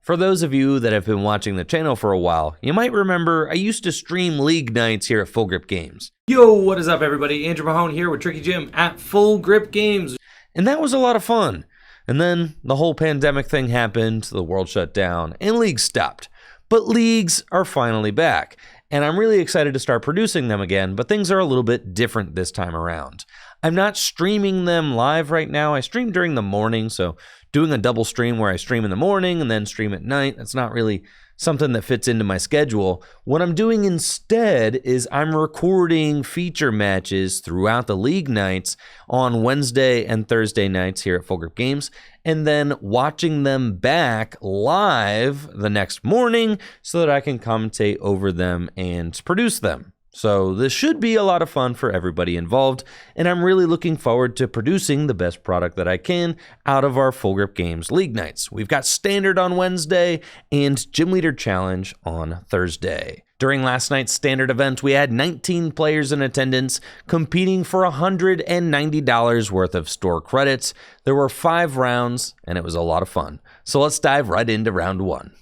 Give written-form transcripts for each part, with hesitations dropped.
For those of you that have been watching the channel for a while, you might remember I used to stream League nights here at Full Grip Games. Yo, what is up everybody? Andrew Mahone here with Tricky Jim at Full Grip Games. And that was a lot of fun. And then the whole pandemic thing happened, the world shut down, and leagues stopped. But leagues are finally back. And I'm really excited to start producing them again, but things are a little bit different this time around. I'm not streaming them live right now. I stream during the morning, so doing a double stream where I stream in the morning and then stream at night, that's not really something that fits into my schedule. What I'm doing instead is I'm recording feature matches throughout the league nights on Wednesday and Thursday nights here at Full Grip Games, and then watching them back live the next morning so that I can commentate over them and produce them. So this should be a lot of fun for everybody involved, and I'm really looking forward to producing the best product that I can out of our Full Grip Games League nights. We've got Standard on Wednesday and Gym Leader Challenge on Thursday. During last night's Standard event, we had 19 players in attendance competing for $190 worth of store credits. There were 5 rounds, and it was a lot of fun. So let's dive right into round 1.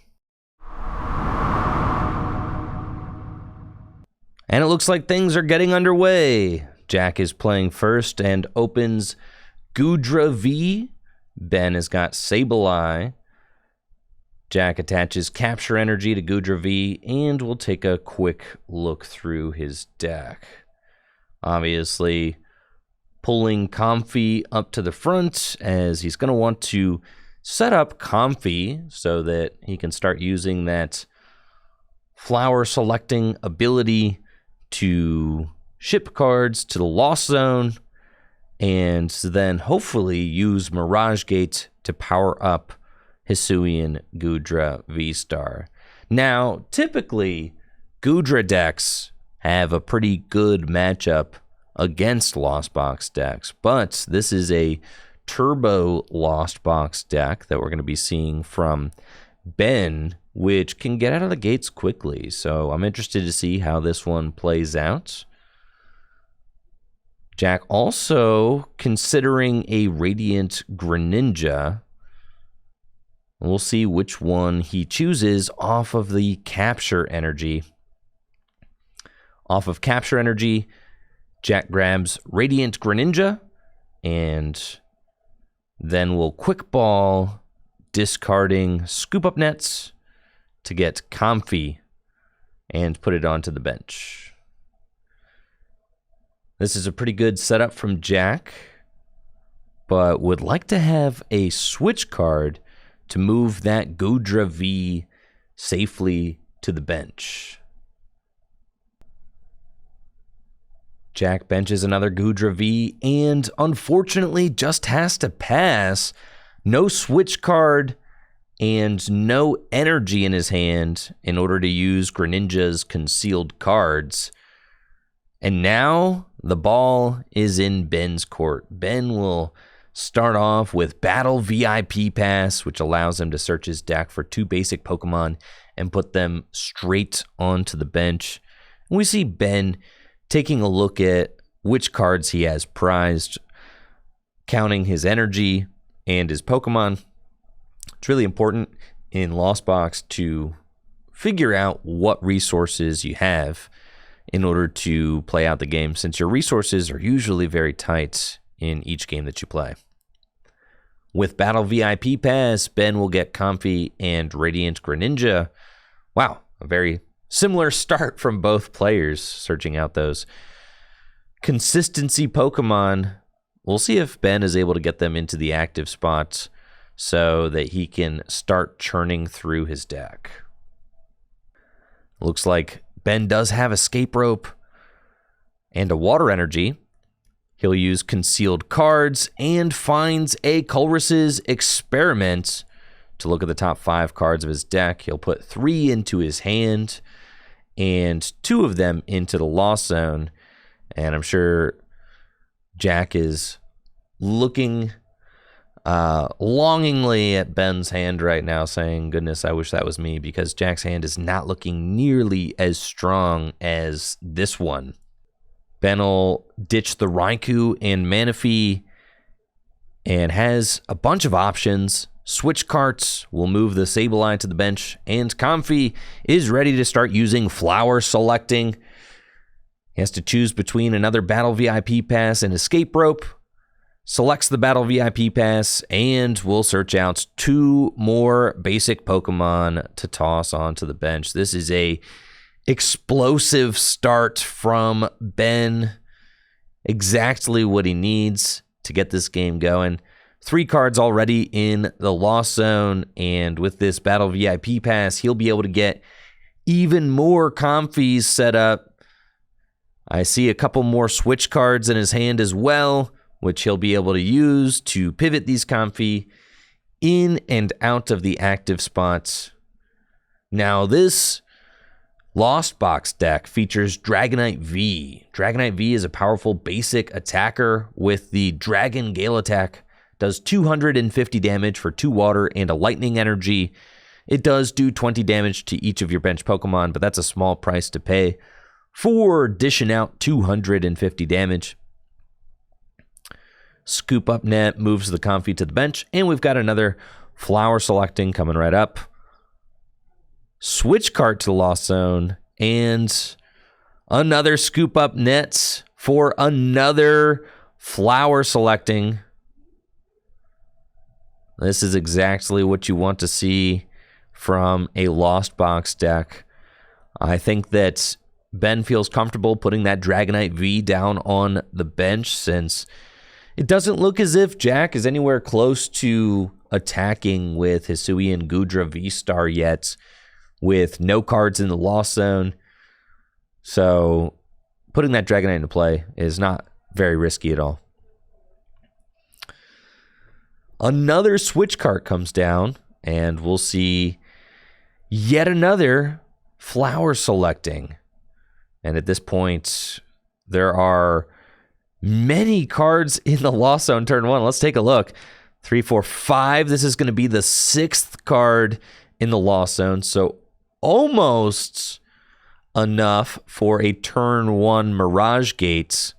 And it looks like things are getting underway. Jack is playing first and opens Goodra V. Ben has got Sableye. Jack attaches Capture Energy to Goodra V, and we'll take a quick look through his deck. Obviously, pulling Comfy up to the front, as he's going to want to set up Comfy so that he can start using that flower selecting ability to ship cards to the Lost Zone, and then hopefully use Mirage Gate to power up Hisuian Goodra VSTAR. Now, typically, Goodra decks have a pretty good matchup against Lost Box decks, but this is a turbo Lost Box deck that we're going to be seeing from Ben, which can get out of the gates quickly. So I'm interested to see how this one plays out. Jack also considering a Radiant Greninja. We'll see which one he chooses off of the Capture Energy. Off of Capture Energy, Jack grabs Radiant Greninja, and then we'll Quick Ball, discarding Scoop Up Nets to get Comfy and put it onto the bench. This is a pretty good setup from Jack, but would like to have a switch card to move that Goodra V safely to the bench. Jack benches another Goodra V and unfortunately just has to pass. No switch card and no energy in his hand in order to use Greninja's concealed cards. And now the ball is in Ben's court. Ben will start off with Battle VIP Pass, which allows him to search his deck for 2 basic Pokemon and put them straight onto the bench. We see Ben taking a look at which cards he has prized, counting his energy and his Pokemon. It's really important in Lost Box to figure out what resources you have in order to play out the game, since your resources are usually very tight in each game that you play. With Battle VIP Pass, Ben will get Comfy and Radiant Greninja. Wow, a very similar start from both players, searching out those consistency Pokemon. We'll see if Ben is able to get them into the active spots so that he can start churning through his deck. Looks like Ben does have Escape Rope and a Water Energy. He'll use Concealed Cards and finds a Colress's Experiment to look at the top 5 cards of his deck. He'll put 3 into his hand and 2 of them into the Lost Zone. And I'm sure Jack is looking longingly at Ben's hand right now, saying, goodness, I wish that was me, because Jack's hand is not looking nearly as strong as this one. Ben will ditch the Raikou and Manaphy and has a bunch of options. Switch carts will move the Sableye to the bench, and Comfy is ready to start using flower selecting. He has to choose between another Battle VIP Pass and Escape Rope. Selects the Battle VIP Pass, and will search out 2 more basic Pokemon to toss onto the bench. This is a explosive start from Ben. Exactly what he needs to get this game going. 3 cards already in the Lost Zone, and with this Battle VIP Pass, he'll be able to get even more Comfies set up. I see a couple more Switch cards in his hand as well, which he'll be able to use to pivot these Comfy in and out of the active spots. Now, this Lost Box deck features Dragonite V. Dragonite V is a powerful basic attacker with the Dragon Gale attack. Does 250 damage for 2 water and a lightning energy. It does do 20 damage to each of your bench Pokemon, but that's a small price to pay for dishing out 250 damage. Scoop Up Net moves the Comfy to the bench, and we've got another Flower Selecting coming right up. Switch cart to the Lost Zone, and another Scoop Up Net for another Flower Selecting. This is exactly what you want to see from a Lost Box deck. I think that Ben feels comfortable putting that Dragonite V down on the bench, since it doesn't look as if Jack is anywhere close to attacking with Hisuian Goodra VSTAR yet, with no cards in the Lost Zone. So putting that Dragonite into play is not very risky at all. Another Switch cart comes down, and we'll see yet another Flower Selecting. And at this point, there are many cards in the Lost Zone turn 1. Let's take a look. 3, 4, 5. This is going to be the 6th card in the Lost Zone, so almost enough for a turn 1 Mirage Gate,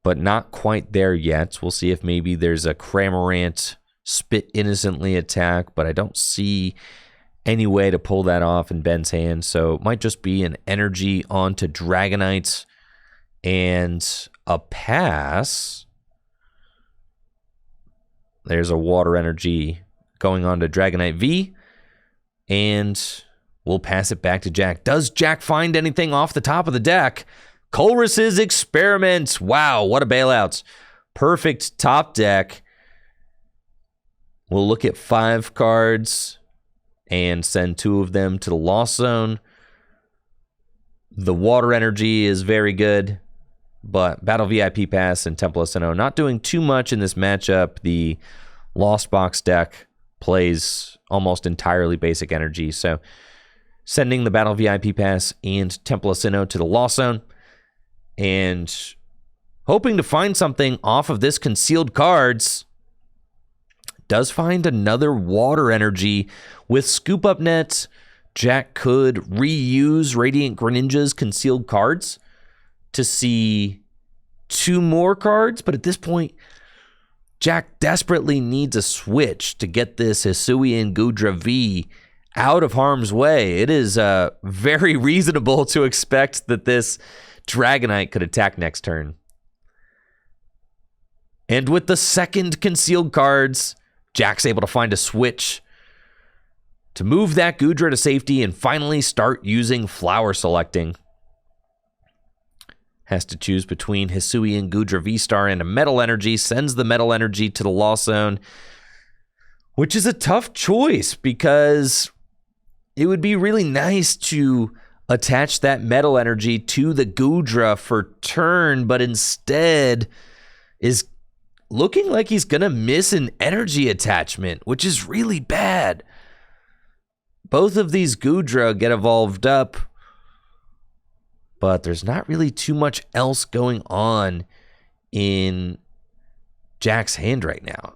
but not quite there yet. We'll see if maybe there's a Cramorant Spit Innocently attack, but I don't see any way to pull that off in Ben's hand, so it might just be an energy onto Dragonite and a pass. There's a water energy going on to Dragonite V, and we'll pass it back to Jack. Does Jack find anything off the top of the deck? Colress's Experiment. Wow, what a bailout. Perfect top deck. We'll look at 5 cards and send 2 of them to the Lost Zone. The water energy is very good, but Battle VIP Pass and Temple of Sinnoh not doing too much in this matchup. The Lost Box deck plays almost entirely basic energy, so sending the Battle VIP Pass and Temple of Sinnoh to the Lost Zone, and hoping to find something off of this concealed cards. Does find another water energy with Scoop Up Net. Jack could reuse Radiant Greninja's concealed cards to see 2 more cards, but at this point, Jack desperately needs a switch to get this Hisuian Goodra V out of harm's way. It is very reasonable to expect that this Dragonite could attack next turn. And with the 2nd concealed cards, Jack's able to find a switch to move that Goodra to safety and finally start using Flower Selecting. Has to choose between Hisuian Goodra V-Star and a Metal Energy, sends the Metal Energy to the Lost Zone, which is a tough choice because it would be really nice to attach that Metal Energy to the Goodra for turn, but instead is looking like he's going to miss an energy attachment, which is really bad. Both of these Goodra get evolved up, but there's not really too much else going on in Jack's hand right now.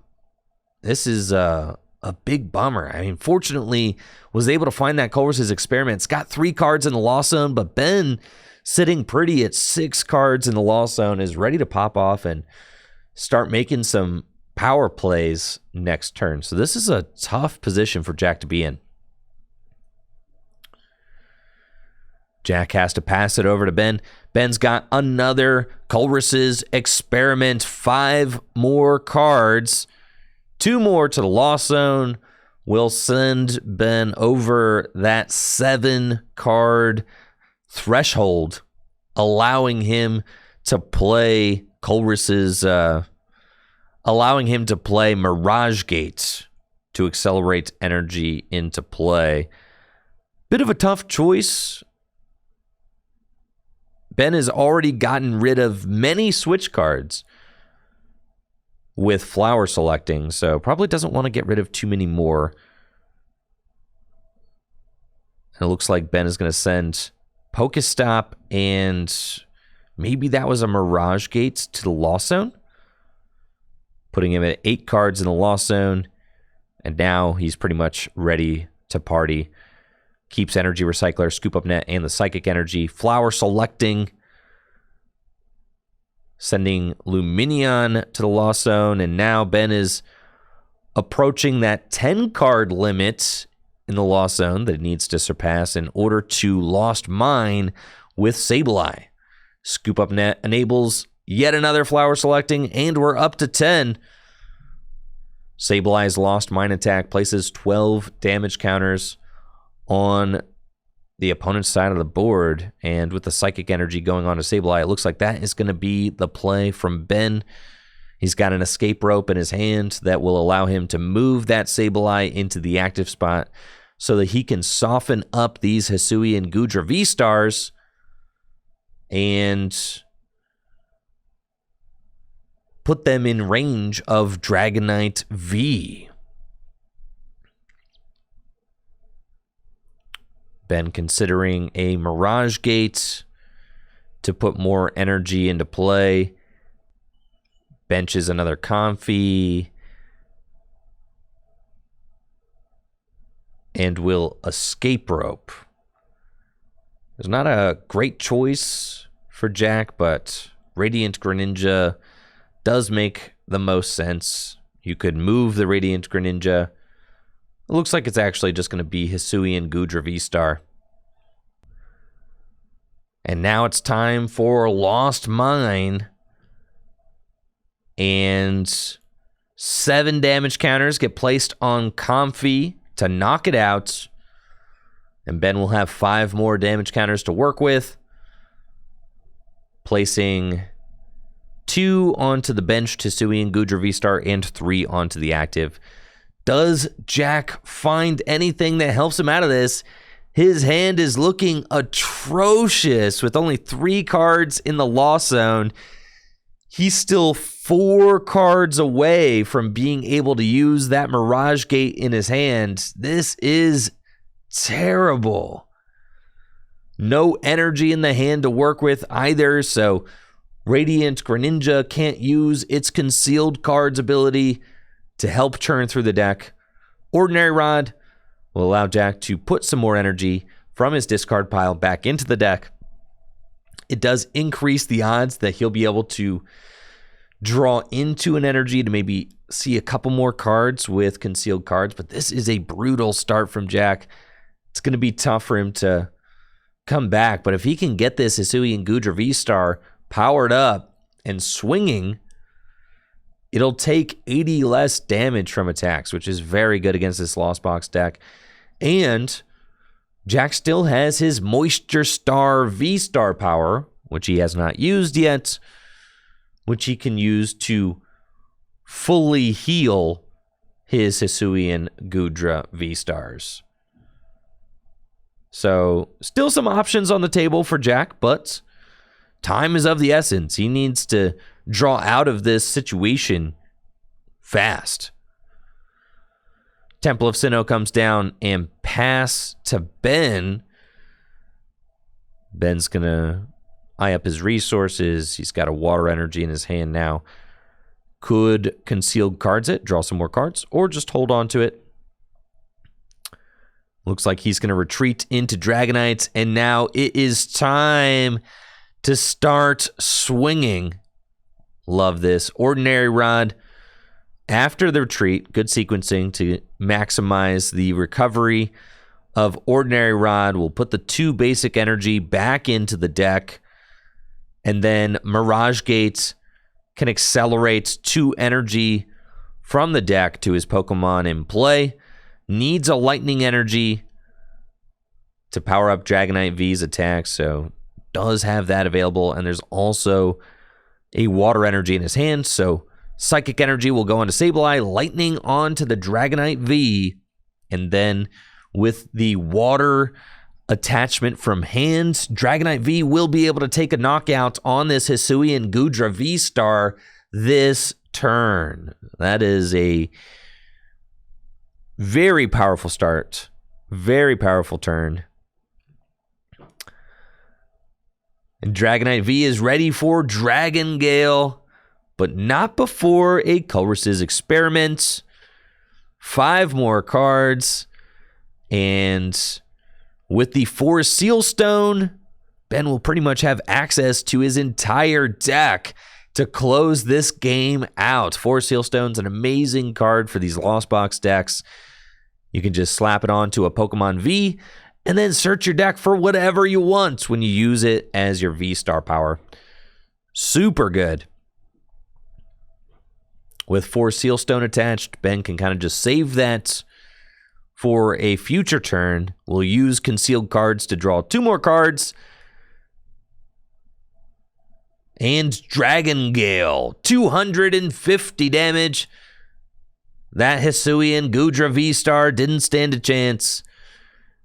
This is a big bummer. I mean, fortunately, was able to find that Colress's Experiment. It's got 3 cards in the Lost Zone, but Ben, sitting pretty at 6 cards in the Lost Zone, is ready to pop off and start making some power plays next turn. So this is a tough position for Jack to be in. Jack has to pass it over to Ben. Ben's got another Colress's Experiment. 5 more cards. 2 more to the Lost Zone. Will send Ben over that 7-card threshold, allowing him to play Colress's, allowing him to play Mirage Gate to accelerate energy into play. Bit of a tough choice. Ben has already gotten rid of many switch cards with flower selecting, so probably doesn't want to get rid of too many more. And it looks like Ben is going to send Pokestop, and maybe that was a Mirage Gate to the Lost Zone, putting him at 8 cards in the Lost Zone, and now he's pretty much ready to party. Keeps Energy Recycler, Scoop Up Net, and the Psychic Energy. Flower selecting, sending Luminion to the Lost Zone, and now Ben is approaching that 10-card limit in the Lost Zone that it needs to surpass in order to Lost Mine with Sableye. Scoop Up Net enables yet another flower selecting, and we're up to 10. Sableye's Lost Mine attack places 12 damage counters on the opponent's side of the board, and with the Psychic Energy going on to Sableye, it looks like that is going to be the play from Ben. He's got an escape rope in his hand that will allow him to move that Sableye into the active spot so that he can soften up these Hisui and Goodra VSTARs and put them in range of Dragonite V. Ben considering a Mirage Gate to put more energy into play. Benches another Comfy. And will Escape Rope. It's not a great choice for Jack, but Radiant Greninja does make the most sense. You could move the Radiant Greninja. It looks like it's actually just going to be Hisui and Goodra VSTAR. And now it's time for Lost Mine. And 7 damage counters get placed on Comfy to knock it out. And Ben will have 5 more damage counters to work with, placing 2 onto the bench to Hisui and Goodra VSTAR and 3 onto the active. Does Jack find anything that helps him out of this? His hand is looking atrocious with only 3 cards in the Lost Zone. He's still 4 cards away from being able to use that Mirage Gate in his hand. This is terrible. No energy in the hand to work with either, so Radiant Greninja can't use its Concealed Cards ability to help churn through the deck. Ordinary Rod will allow Jack to put some more energy from his discard pile back into the deck. It does increase the odds that he'll be able to draw into an energy to maybe see a couple more cards with concealed cards, but this is a brutal start from Jack. It's going to be tough for him to come back, but if he can get this Hisui and Goodra VSTAR powered up and swinging, it'll take 80 less damage from attacks, which is very good against this Lost Box deck. And Jack still has his Moisture Star VSTAR power, which he has not used yet, which he can use to fully heal his Hisui and Goodra VSTARs. So, still some options on the table for Jack, but time is of the essence. He needs to draw out of this situation fast. Temple of Sinnoh comes down and pass to Ben. Ben's going to eye up his resources. He's got a water energy in his hand now. Could Concealed Cards it, draw some more cards, or just hold on to it. Looks like he's going to retreat into Dragonite, and now it is time to start swinging. Love this. Ordinary Rod. After the retreat, good sequencing to maximize the recovery of Ordinary Rod. We'll put the 2 basic energy back into the deck. And then Mirage Gate can accelerate 2 energy from the deck to his Pokemon in play. Needs a lightning energy to power up Dragonite V's attack, so does have that available. And there's also a water energy in his hand, so Psychic Energy will go onto Sableye, Lightning onto the Dragonite V, and then with the water attachment from hand, Dragonite V will be able to take a knockout on this Hisuian Goodra VSTAR this turn. That is a very powerful start. Very powerful turn. And Dragonite V is ready for Dragon Gale, but not before a Colress's Experiment. 5 more cards. And with the 4 Seal Stone, Ben will pretty much have access to his entire deck to close this game out. 4 Seal Stone's an amazing card for these Lost Box decks. You can just slap it onto a Pokemon V and then search your deck for whatever you want when you use it as your V-Star power. Super good. With 4 Seal Stone attached, Ben can kind of just save that for a future turn. We'll use concealed cards to draw 2 more cards. And Dragon Gale, 250 damage. That Hisuian Goodra VSTAR didn't stand a chance.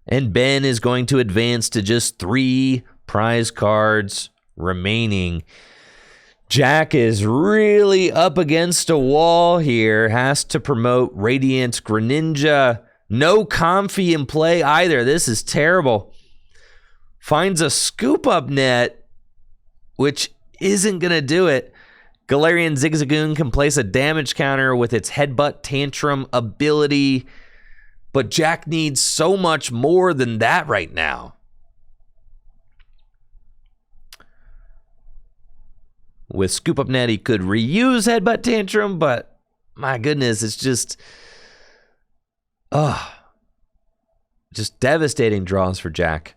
And Ben is going to advance to just 3 prize cards remaining. Jack is really up against a wall here. Has to promote Radiant Greninja. No Comfy in play either. This is terrible. Finds a Scoop Up Net, which isn't going to do it. Galarian Zigzagoon can place a damage counter with its Headbutt Tantrum ability, but Jack needs so much more than that right now. With Scoop Up Net, he could reuse Headbutt Tantrum, but my goodness, it's just devastating draws for Jack.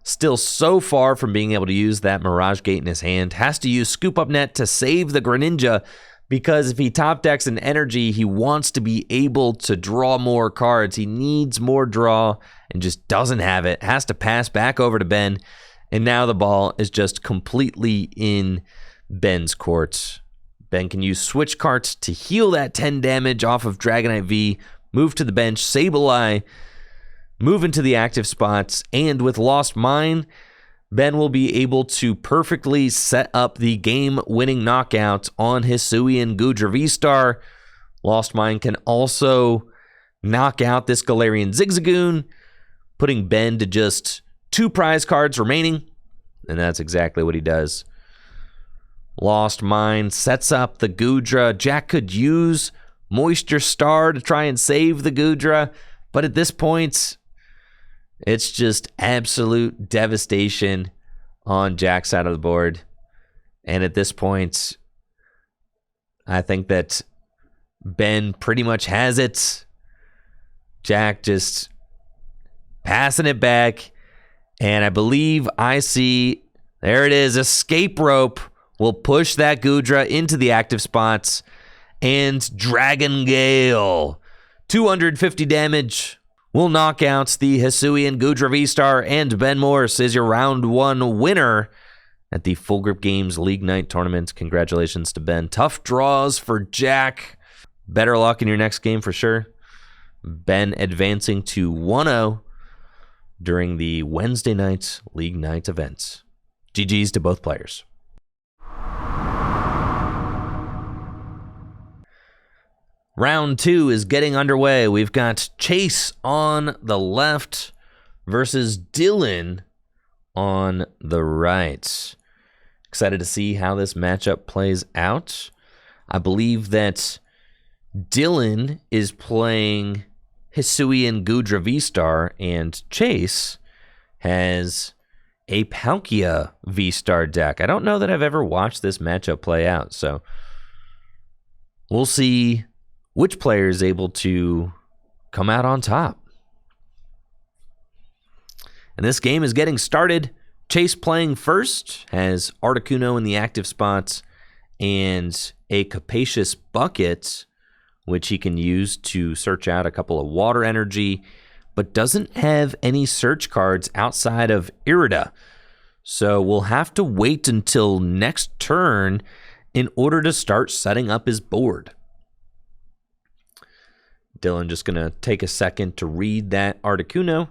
Still so far from being able to use that Mirage Gate in his hand. Has to use Scoop Up Net to save the Greninja, because if he top decks an energy, he wants to be able to draw more cards. He needs more draw and just doesn't have it. Has to pass back over to Ben, and now the ball is just completely in Ben's court. Ben can use Switch Carts to heal that 10 damage off of Dragonite V, move to the bench, Sableye, move into the active spots, and with Lost Mine, Ben will be able to perfectly set up the game-winning knockout on Hisuian Goodra VSTAR. Lost Mine can also knock out this Galarian Zigzagoon, putting Ben to just 2 prize cards remaining, and that's exactly what he does. Lost Mine sets up the Goodra. Jack could use Moisture Star to try and save the Goodra, but at this point, it's just absolute devastation on Jack's side of the board. And at this point, I think that Ben pretty much has it. Jack just passing it back. And I believe I see, there it is, Escape Rope will push that Goodra into the active spots. And Dragon Gale, 250 damage. Will knock out the Hisuian Goodra VSTAR, and Ben Morse is your round 1 winner at the Full Grip Games League Night Tournament. Congratulations to Ben. Tough draws for Jack. Better luck in your next game for sure. Ben advancing to 1-0 during the Wednesday night League Night events. GG's to both players. Round 2 is getting underway. We've got Chase on the left versus Dylan on the right. Excited to see how this matchup plays out. I believe that Dylan is playing Hisuian Goodra VSTAR, and Chase has a Palkia V-Star deck. I don't know that I've ever watched this matchup play out, so we'll see which player is able to come out on top. And this game is getting started. Chase playing first, has Articuno in the active spots and a Capacious Bucket, which he can use to search out a couple of water energy, but doesn't have any search cards outside of Irida. So we'll have to wait until next turn in order to start setting up his board. Dylan just going to take a second to read that Articuno.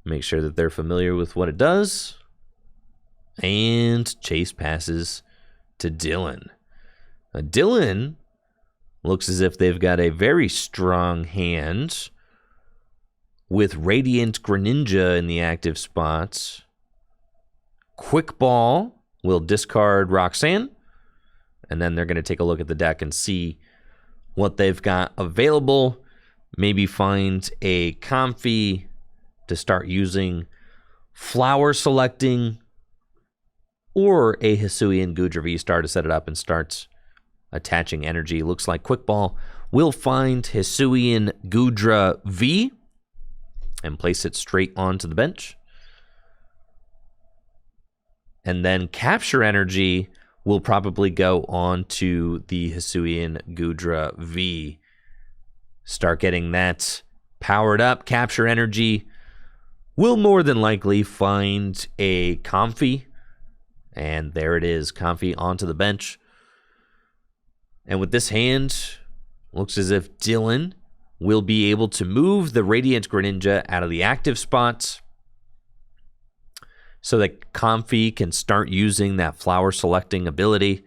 Make sure that they're familiar with what it does. And Chase passes to Dylan. Dylan looks as if they've got a very strong hand with Radiant Greninja in the active spots. Quick Ball will discard Roxanne. And then they're going to take a look at the deck and see what they've got available. Maybe find a Comfy to start using flower selecting, or a Hisuian Goodra V-Star to set it up and start attaching energy. Looks like Quick Ball will find Hisuian Goodra V and place it straight onto the bench. And then Capture Energy will probably go on to the Hisuian Goodra V. Start getting that powered up. Capture Energy will more than likely find a Comfy. And there it is, Comfy onto the bench. And with this hand, looks as if Dylan will be able to move the Radiant Greninja out of the active spots so that Comfy can start using that flower selecting ability.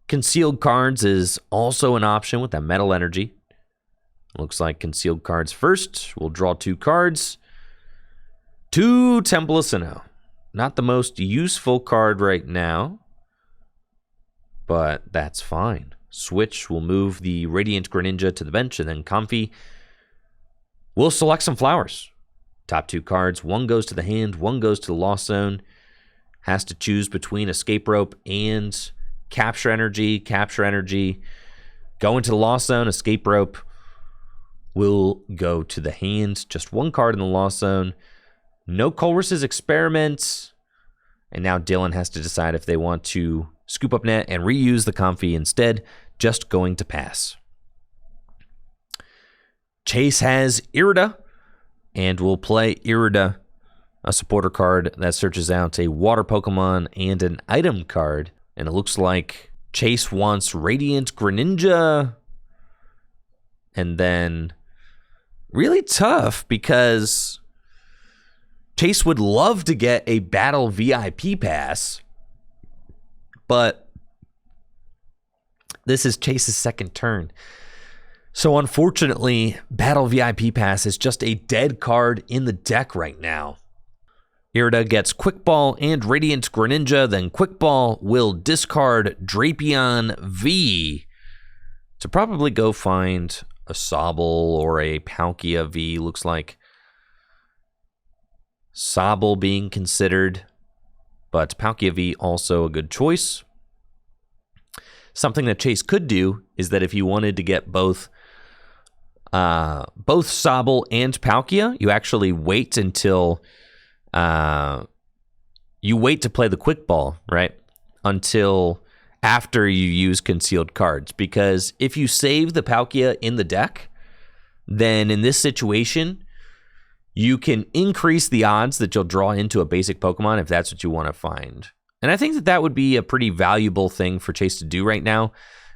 Concealed cards is also an option with that metal energy. Looks like concealed cards first. We'll draw 2 cards. 2 Temple of Sinnoh. Not the most useful card right now, but that's fine. Switch will move the Radiant Greninja to the bench, and then Comfy will select some flowers. Top 2 cards. 1 goes to the hand, 1 goes to the Lost Zone. Has to choose between Escape Rope and Capture Energy. Capture Energy. Go into the Lost Zone. Escape Rope will go to the hand. Just 1 card in the Lost Zone. No Colress's Experiments. And now Dylan has to decide if they want to scoop up net and reuse the Comfy instead. Just going to pass. Chase has Irida, and will play Irida, a supporter card that searches out a water Pokemon and an item card. And it looks like Chase wants Radiant Greninja. And then really tough because Chase would love to get a Battle VIP pass, but this is Chase's second turn. So unfortunately, Battle VIP pass is just a dead card in the deck right now. Irida gets Quick Ball and Radiant Greninja, then Quick Ball will discard Drapion V to probably go find a Sobble or a Palkia V. Looks like Sobble being considered, but Palkia V also a good choice. Something that Chase could do is that if you wanted to get both Sobble and Palkia, you actually wait until you wait to play the Quick Ball, right? Until after you use concealed cards. Because if you save the Palkia in the deck, then in this situation, you can increase the odds that you'll draw into a basic Pokemon if that's what you want to find. And I think that that would be a pretty valuable thing for Chase to do right now,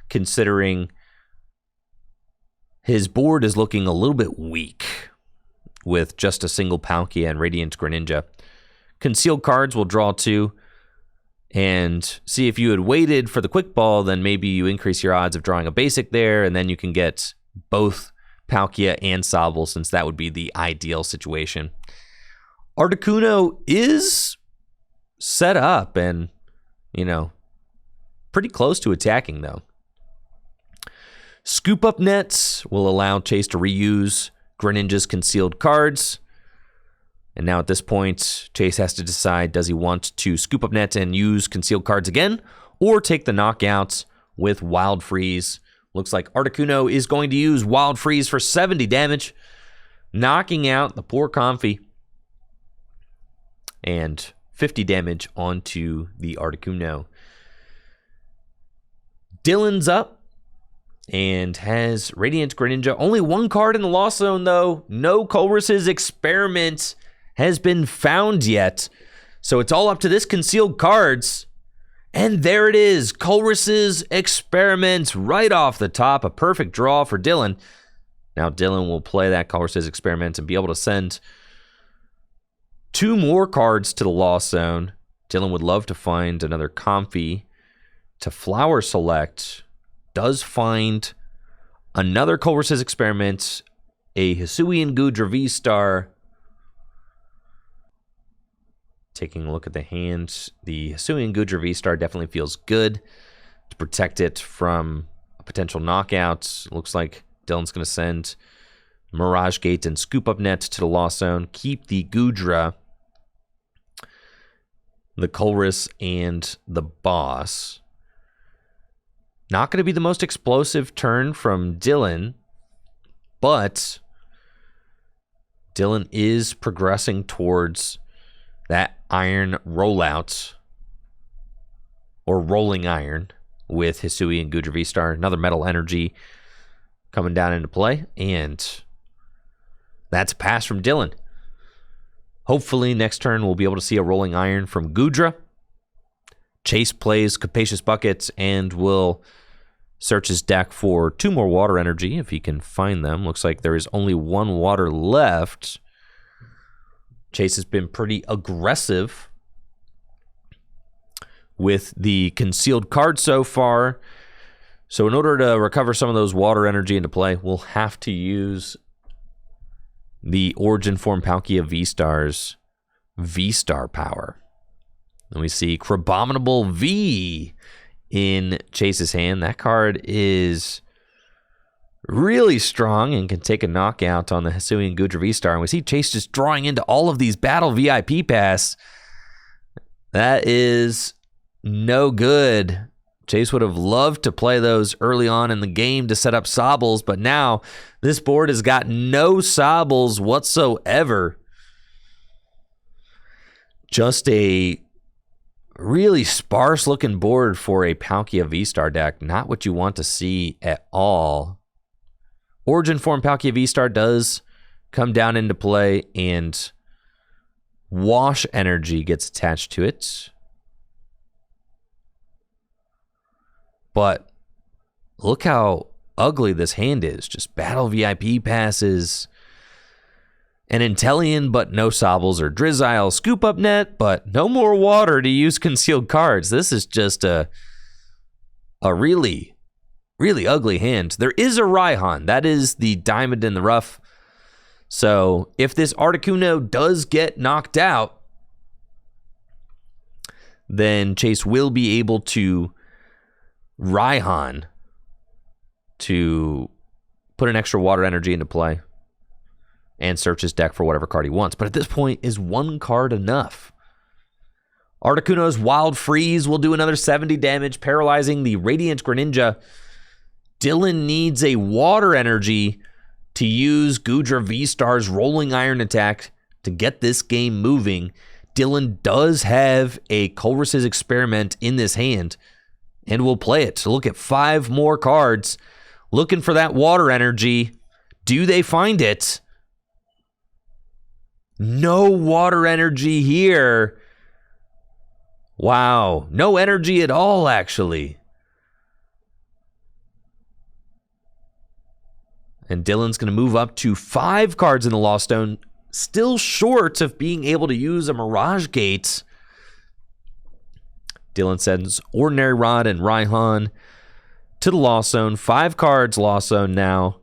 considering his board is looking a little bit weak with just a single Palkia and Radiant Greninja. Concealed cards will draw 2. And see, if you had waited for the Quick Ball, then maybe you increase your odds of drawing a basic there, and then you can get both Palkia and Sobble, since that would be the ideal situation. Articuno is set up and, pretty close to attacking, though. Scoop Up Nets will allow Chase to reuse Greninja's concealed cards. And now at this point, Chase has to decide, does he want to scoop up net and use concealed cards again, or take the knockouts with Wild Freeze? Looks like Articuno is going to use Wild Freeze for 70 damage, knocking out the poor Comfey, and 50 damage onto the Articuno. Dylan's up and has Radiant Greninja. Only one card in the Lost Zone, though. No Colress's Experiment has been found yet. So it's all up to this concealed cards. And there it is. Colress's Experiment right off the top. A perfect draw for Dylan. Now Dylan will play that Colress's Experiment and be able to send 2 more cards to the Lost Zone. Dylan would love to find another Comfey to Flower Select. Does find another Colress's Experiment, a Hisuian Goodra VSTAR. Taking a look at the hand, the Hisuian Goodra VSTAR definitely feels good to protect it from a potential knockout. Looks like Dylan's going to send Mirage Gate and Scoop Up Net to the Lost Zone. Keep the Goodra, the Colress, and the Boss. Not going to be the most explosive turn from Dylan, but Dylan is progressing towards that iron rollout, or rolling iron, with Hisui and Goodra V-Star. Another Metal Energy coming down into play, and that's a pass from Dylan. Hopefully next turn we'll be able to see a rolling iron from Goodra. Chase plays Capacious Buckets and will search his deck for 2 more Water Energy if he can find them. Looks like there is only 1 water left. Chase has been pretty aggressive with the concealed card so far. So in order to recover some of those Water Energy into play, we'll have to use the Origin Form Palkia V-Star's V-Star power. And we see Crabominable V in Chase's hand. That card is really strong and can take a knockout on the Hisuian Goodra V-Star. And we see Chase just drawing into all of these Battle VIP Pass. That is no good. Chase would have loved to play those early on in the game to set up Sobbles, but now this board has got no Sobbles whatsoever. Just a really sparse looking board for a Palkia V-Star deck. Not what you want to see at all. Origin Form Palkia V-Star does come down into play, and Wash Energy gets attached to it. But look how ugly this hand is. Just Battle VIP passes. An Inteleon, but no Sobbles or Drizzile. Scoop Up Net, but no more water to use concealed cards. This is just a really ugly hand. There is a Raihan. That is the diamond in the rough. So if this Articuno does get knocked out, then Chase will be able to Raihan to put an extra Water Energy into play and search his deck for whatever card he wants. But at this point, is 1 card enough? Articuno's Wild Freeze will do another 70 damage, paralyzing the Radiant Greninja. Dylan needs a Water Energy to use Goodra V-Star's Rolling Iron attack to get this game moving. Dylan does have a Colress's Experiment in this hand and will play it. So look at 5 more cards looking for that Water Energy. Do they find it? No Water Energy here. Wow. No energy at all, actually. And Dylan's going to move up to 5 cards in the Lost Zone. Still short of being able to use a Mirage Gate. Dylan sends Ordinary Rod and Raihan to the Lost Zone. 5 cards Lost Zone now.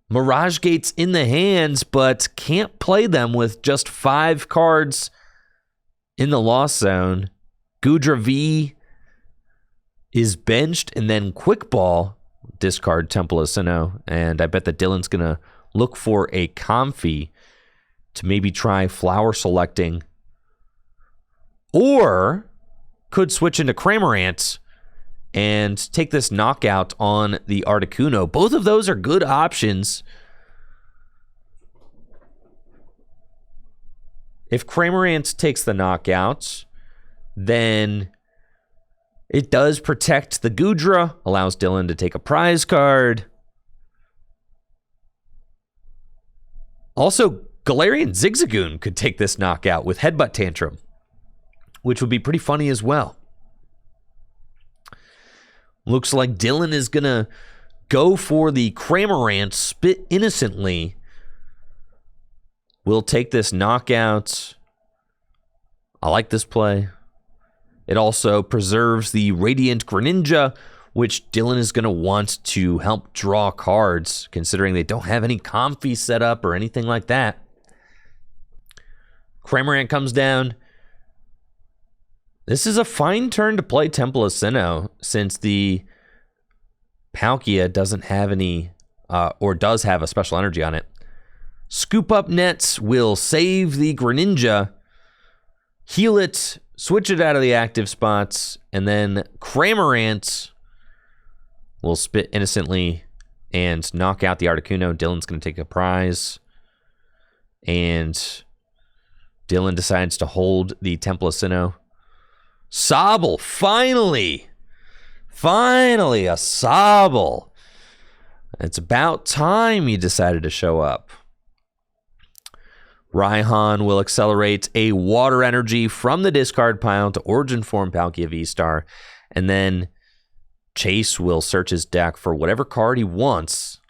Mirage Gates in the hands, but can't play them with just 5 cards in the Lost Zone. Goodra V is benched, and then Quick Ball, discard Temple of Sinnoh, and I bet that Dylan's going to look for a Comfy to maybe try flower selecting, or could switch into Cramorant and take this knockout on the Articuno. Both of those are good options. If Cramorant takes the knockout, then it does protect the Goodra, allows Dylan to take a prize card. Also, Galarian Zigzagoon could take this knockout with Headbutt Tantrum, which would be pretty funny as well. Looks like Dylan is going to go for the Cramorant, spit innocently. We'll take this knockout. I like this play. It also preserves the Radiant Greninja, which Dylan is going to want to help draw cards, considering they don't have any Comfy set up or anything like that. Cramorant comes down. This is a fine turn to play Temple of Sinnoh, since the Palkia doesn't have any, or does have a special energy on it. Scoop up Nets will save the Greninja, heal it, switch it out of the active spots, and then Cramorant will spit innocently and knock out the Articuno. Dylan's going to take a prize, and Dylan decides to hold the Temple of Sinnoh. Sobble, finally! Finally, a Sobble. It's about time he decided to show up. Raihan will accelerate a water energy from the discard pile to Origin Form Palkia V-Star, and then Chase will search his deck for whatever card he wants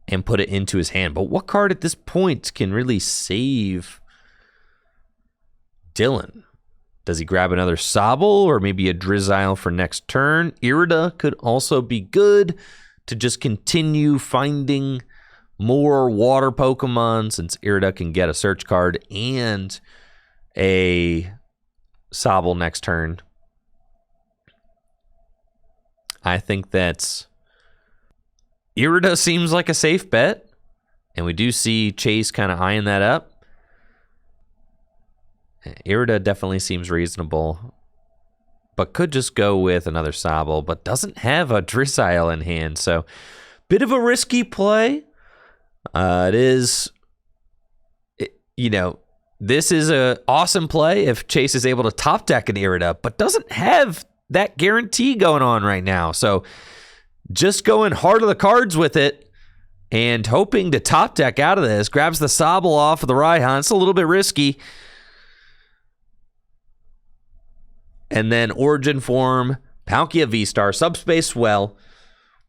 and put it into his hand. But what card at this point can really save Dylan? Does he grab another Sobble or maybe a Drizzile for next turn? Irida could also be good to just continue finding more water Pokemon, since Irida can get a search card and a Sobble next turn. I think that's Irida seems like a safe bet, and we do see Chase kind of eyeing that up. Irida definitely seems reasonable, but could just go with another Sobble, but doesn't have a Drizzile in hand, so bit of a risky play. This is a awesome play if Chase is able to top deck an Irida, but doesn't have that guarantee going on right now. So just going hard of the cards with it and hoping to top deck out of this. Grabs the Sobble off of the Raihan. It's a little bit risky. And then Origin Form, Palkia V-Star, Subspace Swell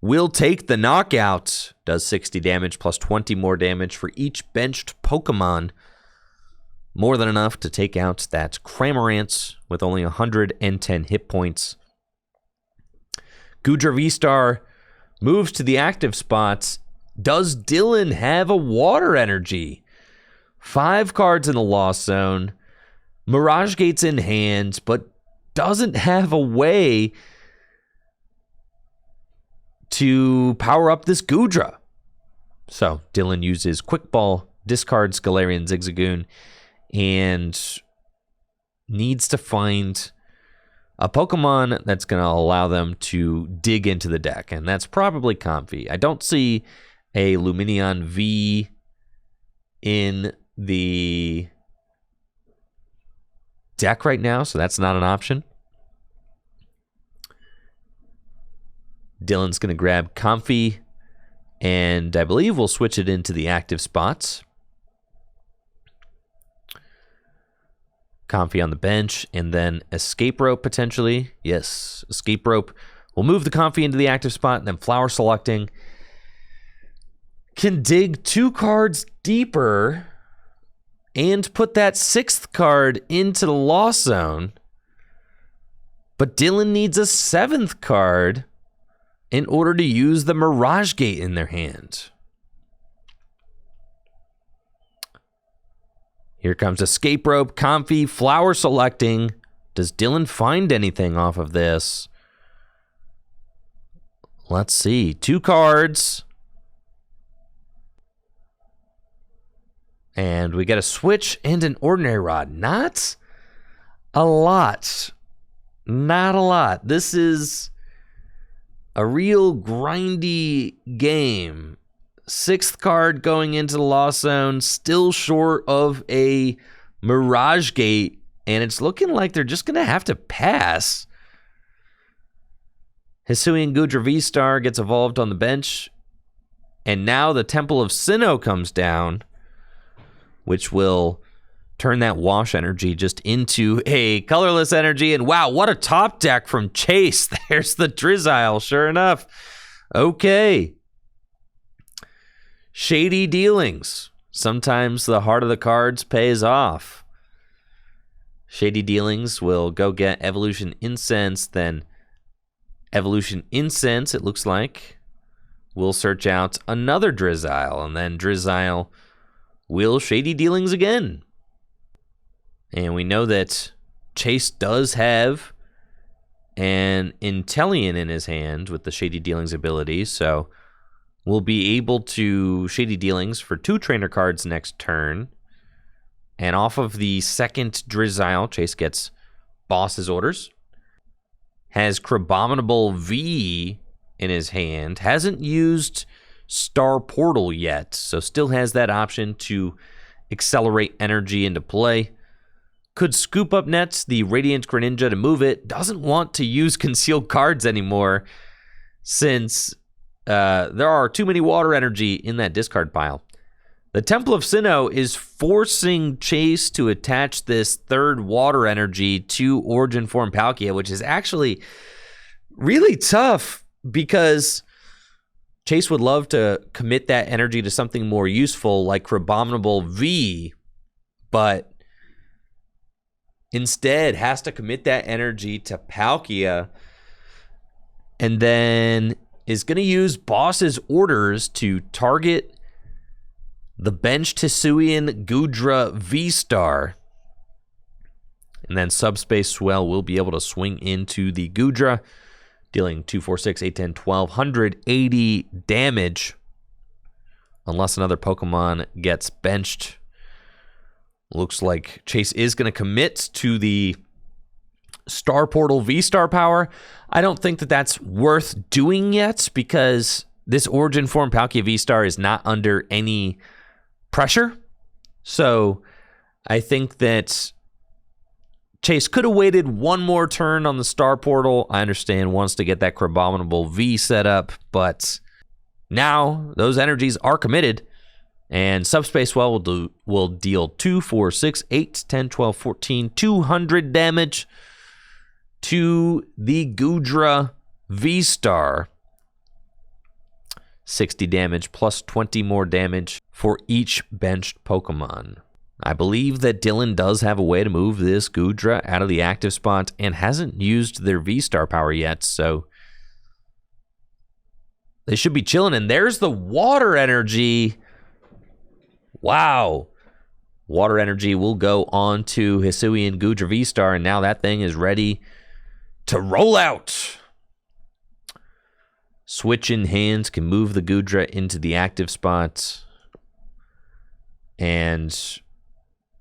will take the knockout. Does 60 damage plus 20 more damage for each benched Pokemon. More than enough to take out that Cramorant with only 110 hit points. Goodra V-Star moves to the active spots. Does Dylan have a water energy? 5 cards in the Lost Zone. Mirage Gate's in hand, but doesn't have a way to power up this Goodra. So Dylan uses Quick Ball, discards Galarian Zigzagoon, and needs to find a Pokemon that's going to allow them to dig into the deck, and that's probably Comfy. I don't see a Lumineon V in the deck right now, so that's not an option. Dylan's going to grab Comfy, and I believe we'll switch it into the active spots. Comfy on the bench, and then Escape Rope potentially. Yes, Escape Rope. We'll move the Comfy into the active spot, and then Flower Selecting can dig 2 cards deeper and put that 6th card into the Lost Zone. But Dylan needs a 7th card in order to use the Mirage Gate in their hand. Here comes Escape Rope, Comfy, Flower Selecting. Does Dylan find anything off of this? Let's see. 2 cards. And we get a switch and an ordinary rod. Not a lot. Not a lot. This is a real grindy game. 6th card going into the Lost Zone. Still short of a Mirage Gate. And it's looking like they're just going to have to pass. Hisuian Goodra VSTAR gets evolved on the bench. And now the Temple of Sinnoh comes down, which will turn that wash energy just into a colorless energy. And wow, what a top deck from Chase. There's the Drizzile, sure enough. Okay. Shady dealings. Sometimes the heart of the cards pays off. Shady dealings will go get Evolution Incense, then Evolution Incense, it looks like, will search out another Drizzile, and then Drizzile will Shady Dealings again. And we know that Chase does have an Inteleon in his hand with the Shady Dealings ability, so we'll be able to Shady Dealings for 2 trainer cards next turn. And off of the second Drizzile, Chase gets Boss's Orders. Has Crabominable V in his hand. Hasn't used Star Portal yet, so still has that option to accelerate energy into play. Could scoop up nets the Radiant Greninja to move it. Doesn't want to use concealed cards anymore since there are too many water energy in that discard pile. The Temple of Sinnoh is forcing Chase to attach this 3rd water energy to Origin Form Palkia, which is actually really tough because Chase would love to commit that energy to something more useful like Crabominable V, but instead has to commit that energy to Palkia and then is going to use Boss's Orders to target the bench Hisuian Goodra VSTAR. And then Subspace Swell will be able to swing into the Goodra, dealing 2, 4, 6, 8, 10, 12, 180 damage. Unless another Pokemon gets benched. Looks like Chase is going to commit to the Star Portal VSTAR power. I don't think that that's worth doing yet because this Origin Form Palkia VSTAR is not under any pressure. So I think that Chase could have waited one more turn on the Star Portal. I understand wants to get that Crabominable V set up, but now those energies are committed. And Subspace Well will deal 2, 4, 6, 8, 10, 12, 14, 200 damage to the Goodra VSTAR. 60 damage plus 20 more damage for each benched Pokemon. I believe that Dylan does have a way to move this Goodra out of the active spot and hasn't used their VSTAR power yet, so they should be chilling. And there's the water energy. Wow. Water energy will go on to Hisuian Goodra VSTAR, and now that thing is ready to roll out. Switch in hands can move the Goodra into the active spot. And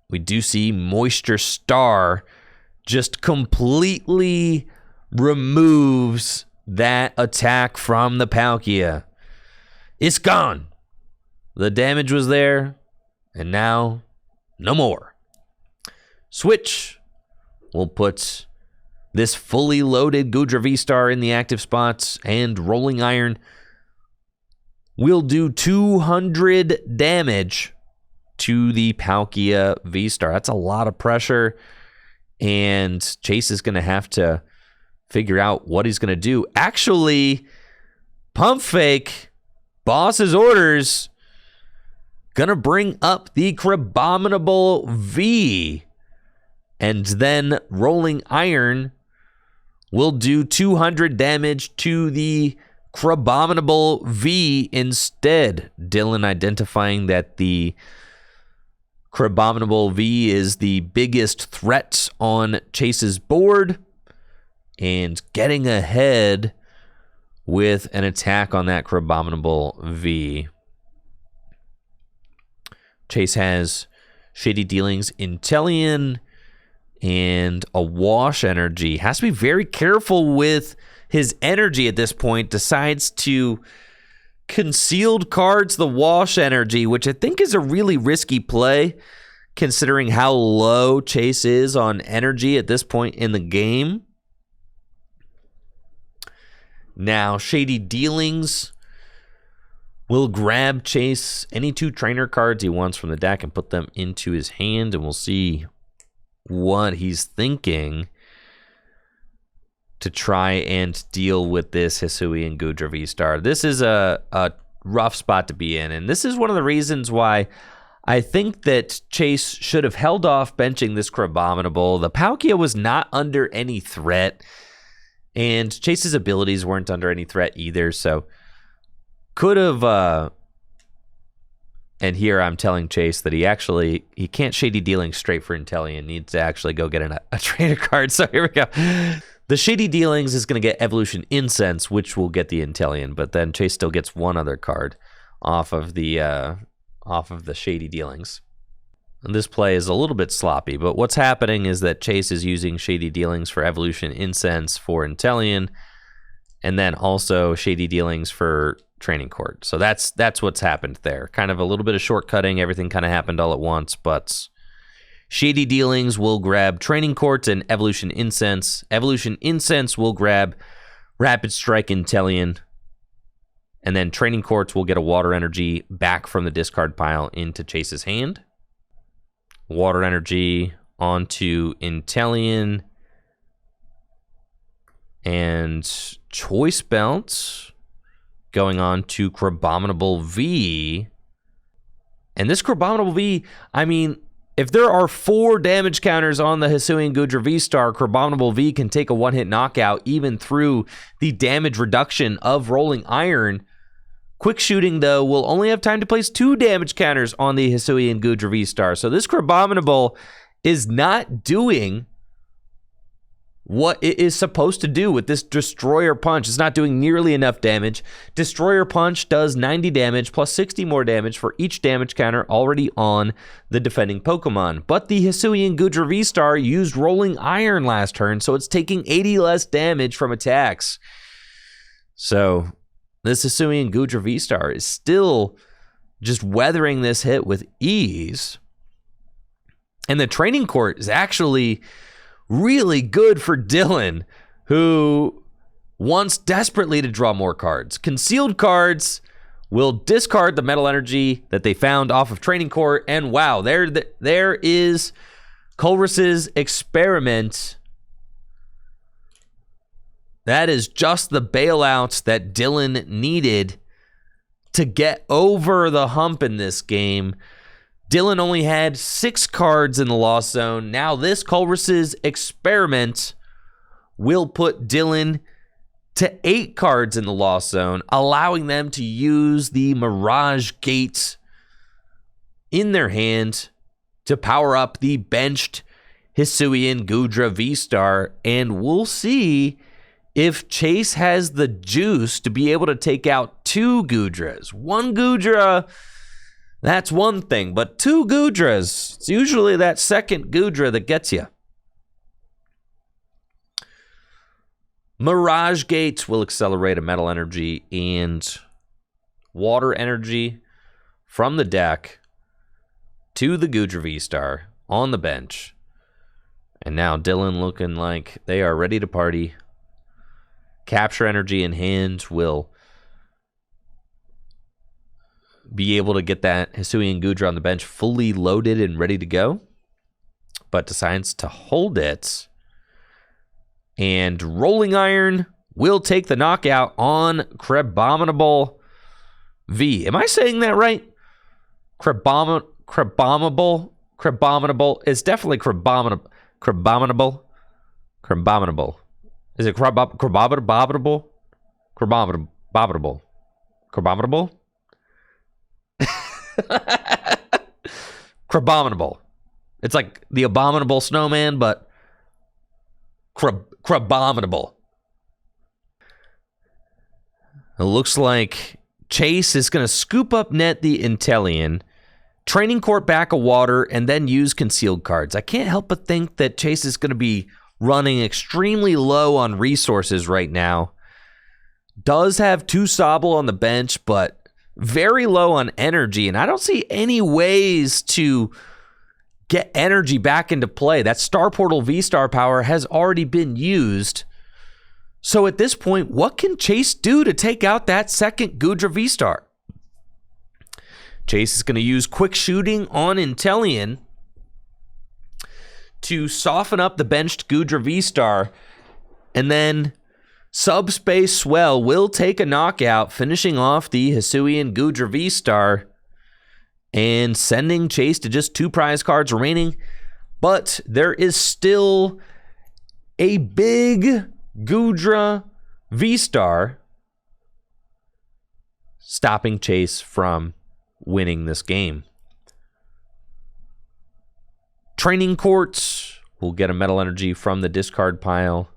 we do see Moisture Star just completely removes that attack from the Palkia. It's gone. The damage was there, and now no more. Switch. We'll put this fully loaded Goodra VSTAR in the active spots, and Rolling Iron will do 200 damage to the Palkia VSTAR. That's a lot of pressure, and Chase is going to have to figure out what he's going to do. Actually, Pump Fake, Boss's Orders, going to bring up the Crabominable V, and then Rolling Iron will do 200 damage to the Crabominable V instead. Dylan identifying that the Crabominable V is the biggest threat on Chase's board and getting ahead with an attack on that Crabominable V. Chase has Shady Dealings, Intellion, and a Wash Energy. Has to be very careful with his energy at this point. Decides to concealed cards the Wash Energy, which I think is a really risky play considering how low Chase is on energy at this point in the game. Now, Shady Dealings will grab Chase any 2 trainer cards he wants from the deck and put them into his hand, and we'll see what he's thinking to try and deal with this Hisuian Goodra VSTAR. This is a rough spot to be in, and this is one of the reasons why I think that Chase should have held off benching this Crabominable. The Palkia was not under any threat, and Chase's abilities weren't under any threat either, so could have... and here I'm telling Chase that he can't Shady Dealing straight for Intellion. Needs to actually go get a trainer card, so here we go. The Shady Dealings is going to get Evolution Incense, which will get the Intellion, but then Chase still gets one other card off of the Shady Dealings. And this play is a little bit sloppy, but what's happening is that Chase is using Shady Dealings for Evolution Incense for Intellion, and then also Shady Dealings for Training Court. So that's what's happened there. Kind of a little bit of shortcutting. Everything kind of happened all at once, but Shady Dealings will grab Training Court and Evolution Incense. Evolution Incense will grab Rapid Strike Intellion. And then Training Courts will get a Water Energy back from the discard pile into Chase's hand. Water Energy onto Intellion. And Choice Belt going on to Crabominable V. And this Crabominable V, I mean, if there are 4 damage counters on the Hisuian Goodra VSTAR, Crabominable V can take a one-hit knockout even through the damage reduction of Rolling Iron. Quick Shooting, though, will only have time to place 2 damage counters on the Hisuian Goodra VSTAR. So this Crabominable is not doing what it is supposed to do with this Destroyer Punch. It's not doing nearly enough damage. Destroyer Punch does 90 damage plus 60 more damage for each damage counter already on the defending Pokemon. But the Hisuian Goodra VSTAR used Rolling Iron last turn, so it's taking 80 less damage from attacks. So this Hisuian Goodra VSTAR is still just weathering this hit with ease. And the Training Court is actually really good for Dylan, who wants desperately to draw more cards. Concealed cards will discard the Metal Energy that they found off of Training Court, and wow, there is Colress's Experiment. That is just the bailout that Dylan needed to get over the hump in this game. Dylan only had 6 cards in the Lost Zone. Now this Colress's Experiment will put Dylan to 8 cards in the Lost Zone, allowing them to use the Mirage Gate in their hand to power up the benched Hisuian Goodra VSTAR. And we'll see if Chase has the juice to be able to take out 2 Goodras. 1 Goodra, that's one thing, but 2 Goodras, it's usually that second Goodra that gets you. Mirage Gates will accelerate a Metal Energy and Water Energy from the deck to the Goodra VSTAR on the bench. And now Dylan looking like they are ready to party. Capture Energy in hand will be able to get that Hisuian Goodra on the bench fully loaded and ready to go, but decides to hold it. And Rolling Iron will take the knockout on Crabominable V. Am I saying that right? Crabominable? It's definitely Crabominable. Is it Crabominable? Crabominable? Crabominable. It's like the Abominable Snowman, but Crabominable. It looks like Chase is going to scoop up net the Intellion Training Court back of water, and then use concealed cards. I can't help but think that Chase is going to be running extremely low on resources right now. Does have 2 Sobble on the bench, but very low on energy, and I don't see any ways to get energy back into play. That Star Portal VSTAR power has already been used. So at this point, what can Chase do to take out that second Goodra VSTAR? Chase is going to use Quick Shooting on Inteleon to soften up the benched Goodra VSTAR, and then Subspace Swell will take a knockout, finishing off the Hisuian Goodra VSTAR and sending Chase to just 2 prize cards remaining. But there is still a big Goodra VSTAR stopping Chase from winning this game. Training Courts will get a Metal Energy from the discard pile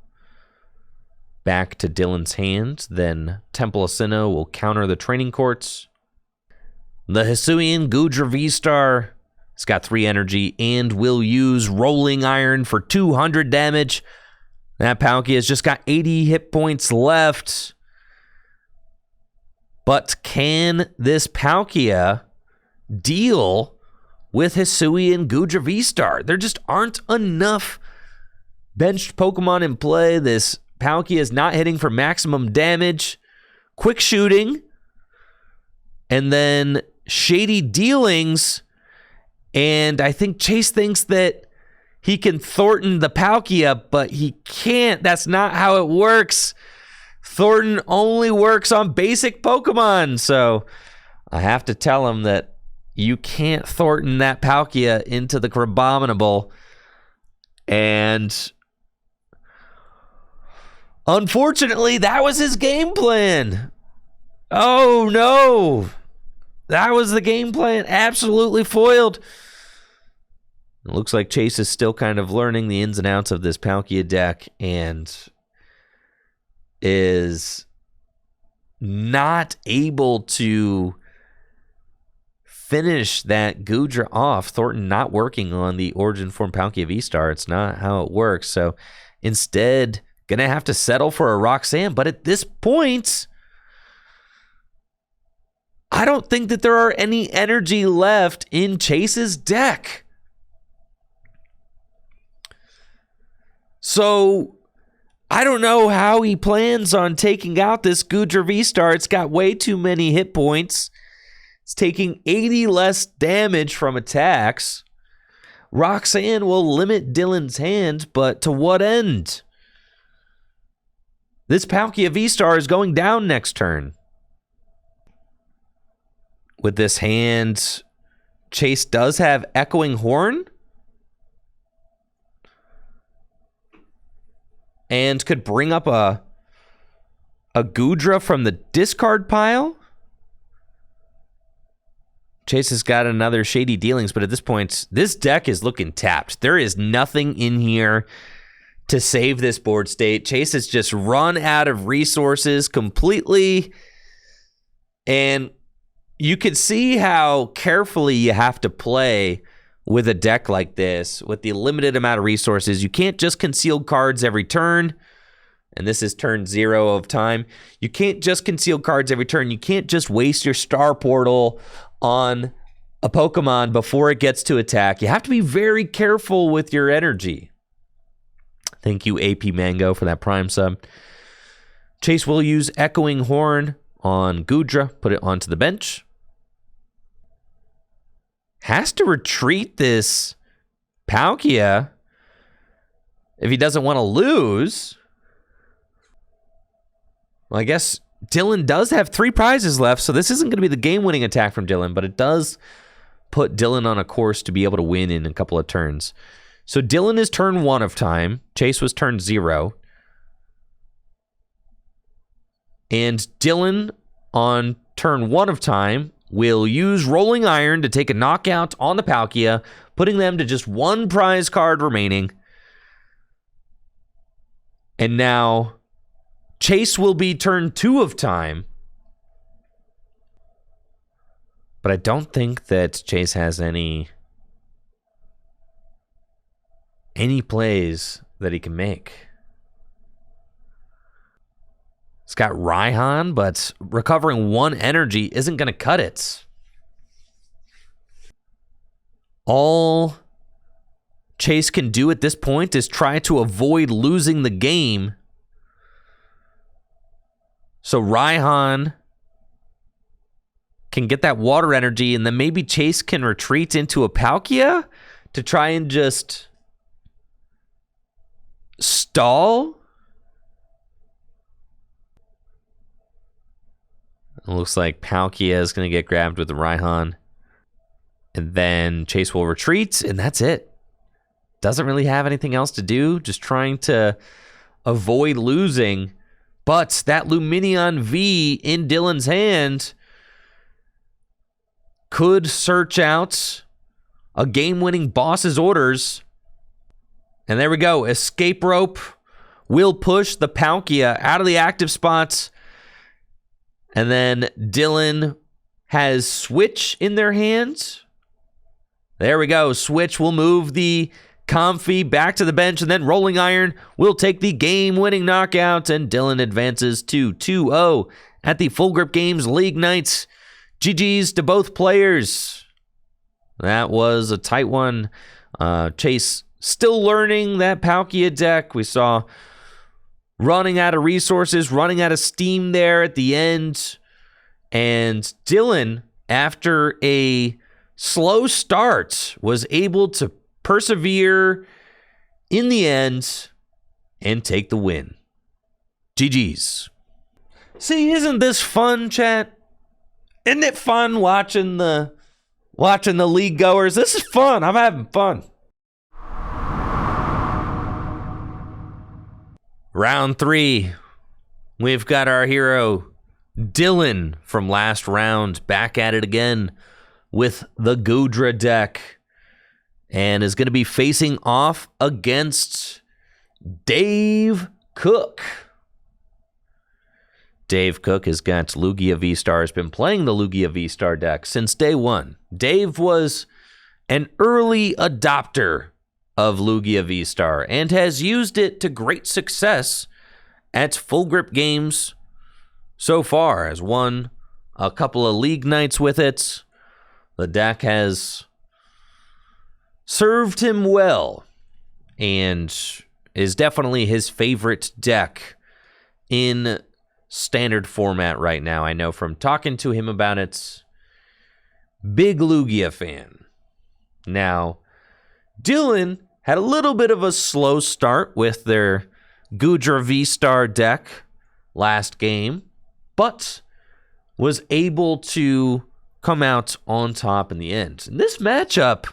back to Dylan's hand. Then Temple of Sinnoh will counter the Training Courts. The Hisuian Goodra VSTAR has got 3 energy and will use Rolling Iron for 200 damage. That Palkia has just got 80 hit points left. But can this Palkia deal with Hisuian Goodra VSTAR? There just aren't enough benched Pokemon in play. This Palkia is not hitting for maximum damage. Quick Shooting, and then Shady Dealings. And I think Chase thinks that he can Thornton the Palkia, but he can't. That's not how it works. Thornton only works on basic Pokemon. So I have to tell him that you can't Thornton that Palkia into the Crabominable. And unfortunately, that was his game plan. Oh, no. That was the game plan. Absolutely foiled. It looks like Chase is still kind of learning the ins and outs of this Palkia deck and is not able to finish that Goodra off. Thornton not working on the Origin Form Palkia VSTAR. It's not how it works. So instead, going to have to settle for a Roxanne. But at this point, I don't think that there are any energy left in Chase's deck. So I don't know how he plans on taking out this Goodra VSTAR. It's got way too many hit points. It's taking 80 less damage from attacks. Roxanne will limit Dylan's hand, but to what end? This Palkia VSTAR is going down next turn. With this hand, Chase does have Echoing Horn. And could bring up a Goodra from the discard pile. Chase has got another Shady Dealings, but at this point, this deck is looking tapped. There is nothing in here to save this board state. Chase has just run out of resources completely. And you can see how carefully you have to play with a deck like this, with the limited amount of resources. You can't just conceal cards every turn, and this is turn 0 of time. You can't just conceal cards every turn. You can't just waste your Star Portal on a Pokemon before it gets to attack. You have to be very careful with your energy. Thank you, AP Mango, for that Prime sub. Chase will use Echoing Horn on Goodra, put it onto the bench. Has to retreat this Palkia if he doesn't want to lose. Well, I guess Dylan does have 3 prizes left, so this isn't going to be the game-winning attack from Dylan, but it does put Dylan on a course to be able to win in a couple of turns. So Dylan is turn 1 of time. Chase was turn 0. And Dylan on turn 1 of time will use Rolling Iron to take a knockout on the Palkia, putting them to just 1 prize card remaining. And now Chase will be turn 2 of time. But I don't think that Chase has any plays that he can make. He's got Raihan, but recovering 1 energy isn't going to cut it. All Chase can do at this point is try to avoid losing the game. So Raihan can get that water energy, and then maybe Chase can retreat into a Palkia to try and just stall. It looks like Palkia is going to get grabbed with the Raihan. And then Chase will retreat, and that's it. Doesn't really have anything else to do, just trying to avoid losing. But that Lumineon V in Dylan's hand could search out a game-winning boss's orders. And there we go. Escape rope will push the Palkia out of the active spots. And then Dylan has Switch in their hands. There we go. Switch will move the Comfy back to the bench, and then Rolling Iron will take the game-winning knockout, and Dylan advances to 2-0 at the Full Grip Games League Nights. GG's to both players. That was a tight one. Chase still learning that Palkia deck. We saw running out of resources, running out of steam there at the end. And Dylan, after a slow start, was able to persevere in the end and take the win. GG's. See, isn't this fun, chat? Isn't it fun watching the league goers? This is fun. I'm having fun. Round 3. We've got our hero Dylan from last round back at it again with the Goodra deck, and is going to be facing off against Dave Cook. Dave Cook has got Lugia VSTAR, has been playing the Lugia VSTAR deck since day one. Dave was an early adopter of Lugia VSTAR and has used it to great success at Full Grip Games so far. Has won a couple of league nights with it. The deck has served him well and is definitely his favorite deck in standard format right now. I know from talking to him about it. Big Lugia fan. Now, Dylan had a little bit of a slow start with their Goodra VSTAR deck last game, but was able to come out on top in the end. And this matchup,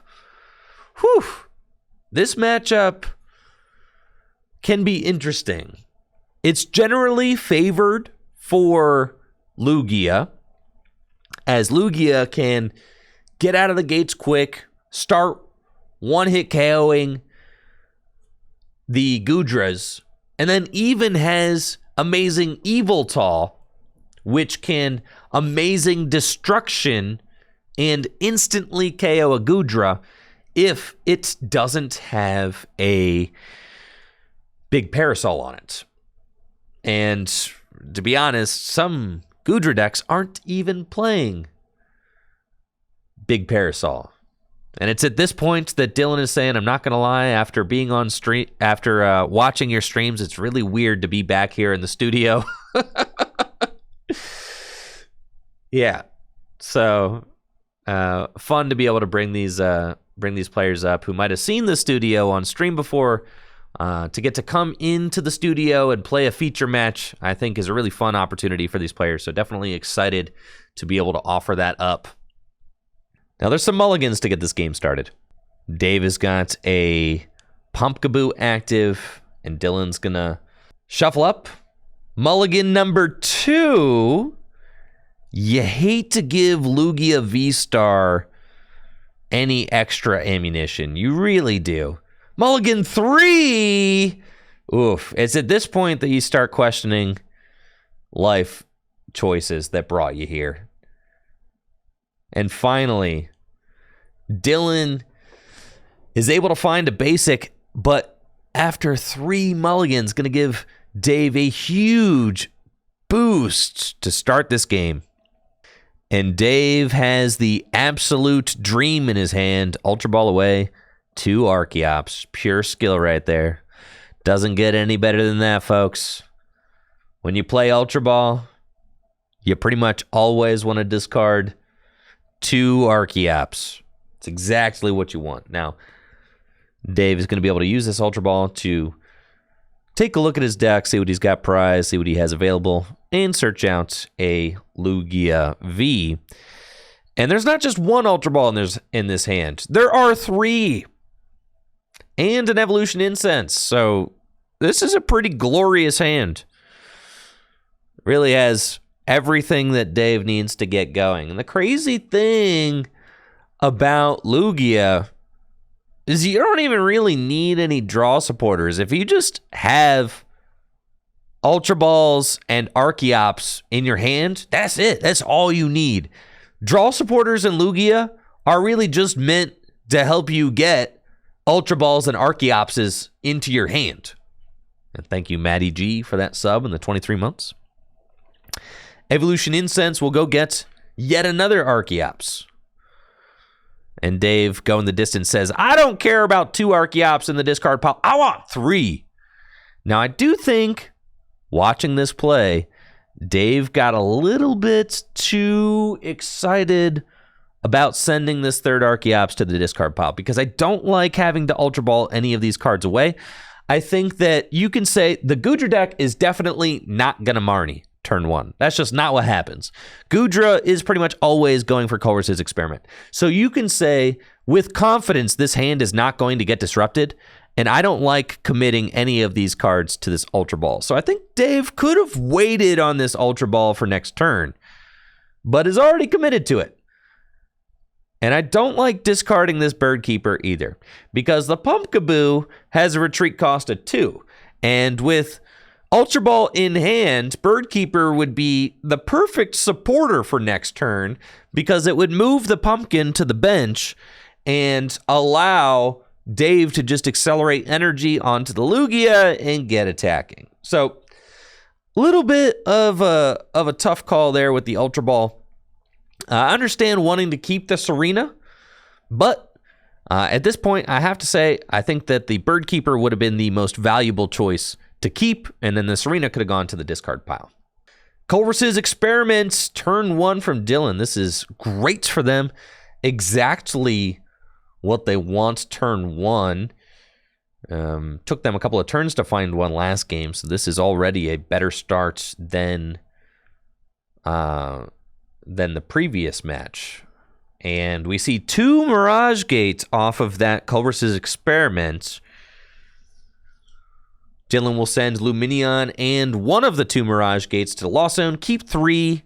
this matchup can be interesting. It's generally favored for Lugia, as Lugia can get out of the gates quick, start one-hit KOing the Goodras, and then even has amazing Eviltal, which can amazing destruction and instantly KO a Goodra if it doesn't have a big parasol on it. And to be honest, some Goodra decks aren't even playing big parasol. And it's at this point that Dylan is saying, I'm not going to lie, after being on stream, after watching your streams, it's really weird to be back here in the studio. Yeah. So fun to be able to bring these players up who might have seen the studio on stream before, to get to come into the studio and play a feature match. I think is a really fun opportunity for these players. So definitely excited to be able to offer that up. Now there's some mulligans to get this game started. Dave has got a Pumpkaboo active, and Dylan's gonna shuffle up. Mulligan number 2. You hate to give Lugia VSTAR any extra ammunition. You really do. Mulligan 3. Oof. It's at this point that you start questioning life choices that brought you here. And finally, Dylan is able to find a basic, but after 3 mulligans, going to give Dave a huge boost to start this game. And Dave has the absolute dream in his hand. Ultra Ball away, 2 Archeops. Pure skill right there. Doesn't get any better than that, folks. When you play Ultra Ball, you pretty much always want to discard 2 Archeops. It's exactly what you want. Now, Dave is going to be able to use this Ultra Ball to take a look at his deck, see what he's got prized, see what he has available, and search out a Lugia V. And there's not just 1 Ultra Ball in this hand. There are 3. And an Evolution Incense. So this is a pretty glorious hand. Really has everything that Dave needs to get going. And the crazy thing about Lugia is you don't even really need any draw supporters. If you just have Ultra Balls and Archeops in your hand, that's it. That's all you need. Draw supporters in Lugia are really just meant to help you get Ultra Balls and Archeopses into your hand. And thank you, Maddie G, for that sub in the 23 months. Evolution Incense will go get yet another Archeops. And Dave, going the distance, says, I don't care about 2 Archeops in the discard pile. I want 3. Now, I do think, watching this play, Dave got a little bit too excited about sending this 3rd Archeops to the discard pile, because I don't like having to Ultra Ball any of these cards away. I think that you can say the Goodra deck is definitely not going to Marnie turn 1. That's just not what happens. Goodra is pretty much always going for Colress's Experiment. So you can say with confidence this hand is not going to get disrupted, and I don't like committing any of these cards to this Ultra Ball. So I think Dave could have waited on this Ultra Ball for next turn, but is already committed to it. And I don't like discarding this Bird Keeper either, because the Pumpkaboo has a retreat cost of 2. And with Ultra Ball in hand, Bird Keeper would be the perfect supporter for next turn, because it would move the pumpkin to the bench and allow Dave to just accelerate energy onto the Lugia and get attacking. So a little bit of a tough call there with the Ultra Ball. I understand wanting to keep the Serena, but at this point, I have to say, I think that the Bird Keeper would have been the most valuable choice to keep, and then the Serena could have gone to the discard pile. Colress's Experiments, turn 1 from Dylan. This is great for them. Exactly what they want turn 1. Took them a couple of turns to find one last game, so this is already a better start than the previous match. And we see 2 Mirage Gates off of that Colress's Experiment. Dylan will send Luminion and one of the 2 Mirage Gates to the Lost Zone. Keep 3.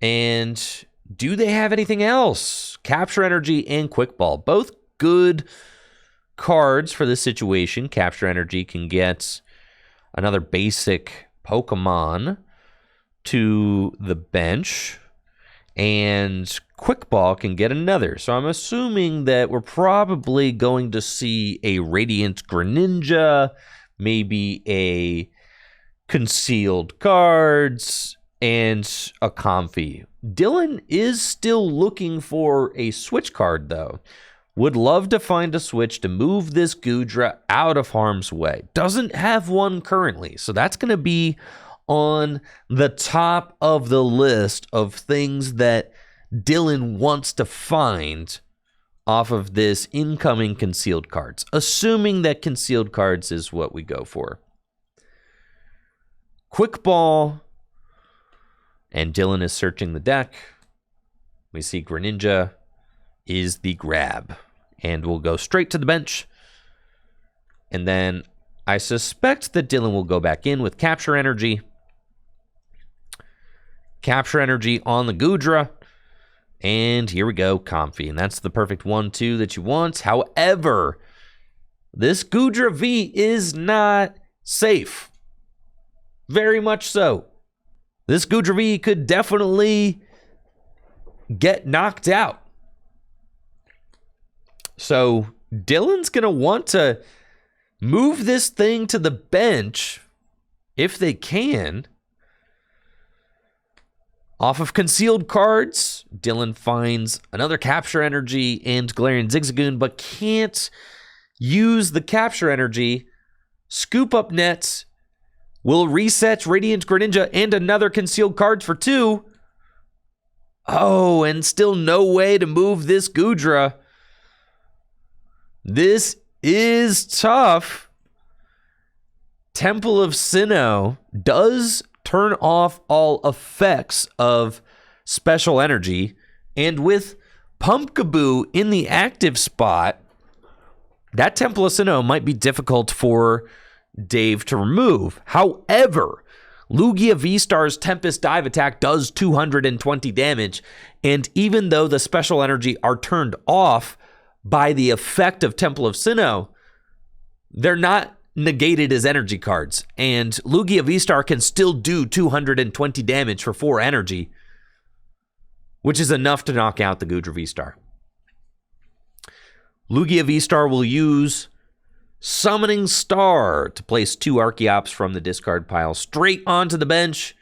And do they have anything else? Capture Energy and Quick Ball. Both good cards for this situation. Capture Energy can get another basic Pokemon to the bench, and Quick Ball can get another. So I'm assuming that we're probably going to see a Radiant Greninja, maybe a Concealed Cards, and a Comfy. Dylan is still looking for a switch card, though. Would love to find a switch to move this Goodra out of harm's way. Doesn't have one currently, so that's going to be on the top of the list of things that Dylan wants to find off of this incoming Concealed Cards, assuming that Concealed Cards is what we go for. Quick Ball, and Dylan is searching the deck. We see Greninja is the grab, and we'll go straight to the bench. And then I suspect that Dylan will go back in with Capture Energy. Capture Energy on the Goodra. And here we go, Comfy. And that's the perfect 1-2 that you want. However, this Goodra V is not safe. Very much so. This Goodra V could definitely get knocked out. So Dylan's going to want to move this thing to the bench if they can. Off of concealed cards, Dylan finds another Capture Energy and Galarian Zigzagoon, but can't use the Capture Energy. Scoop up nets. Will reset Radiant Greninja and another concealed card for 2. Oh, and still no way to move this Goodra. This is tough. Temple of Sinnoh does turn off all effects of special energy, and with Pumpkaboo in the active spot, that Temple of Sinnoh might be difficult for Dave to remove. However, Lugia VSTAR's Tempest Dive attack does 220 damage, and even though the special energy are turned off by the effect of Temple of Sinnoh, they're not negated as energy cards, and Lugia VSTAR can still do 220 damage for 4 energy, which is enough to knock out the Goodra VSTAR. Lugia VSTAR will use Summoning Star to place 2 Archeops from the discard pile straight onto the bench.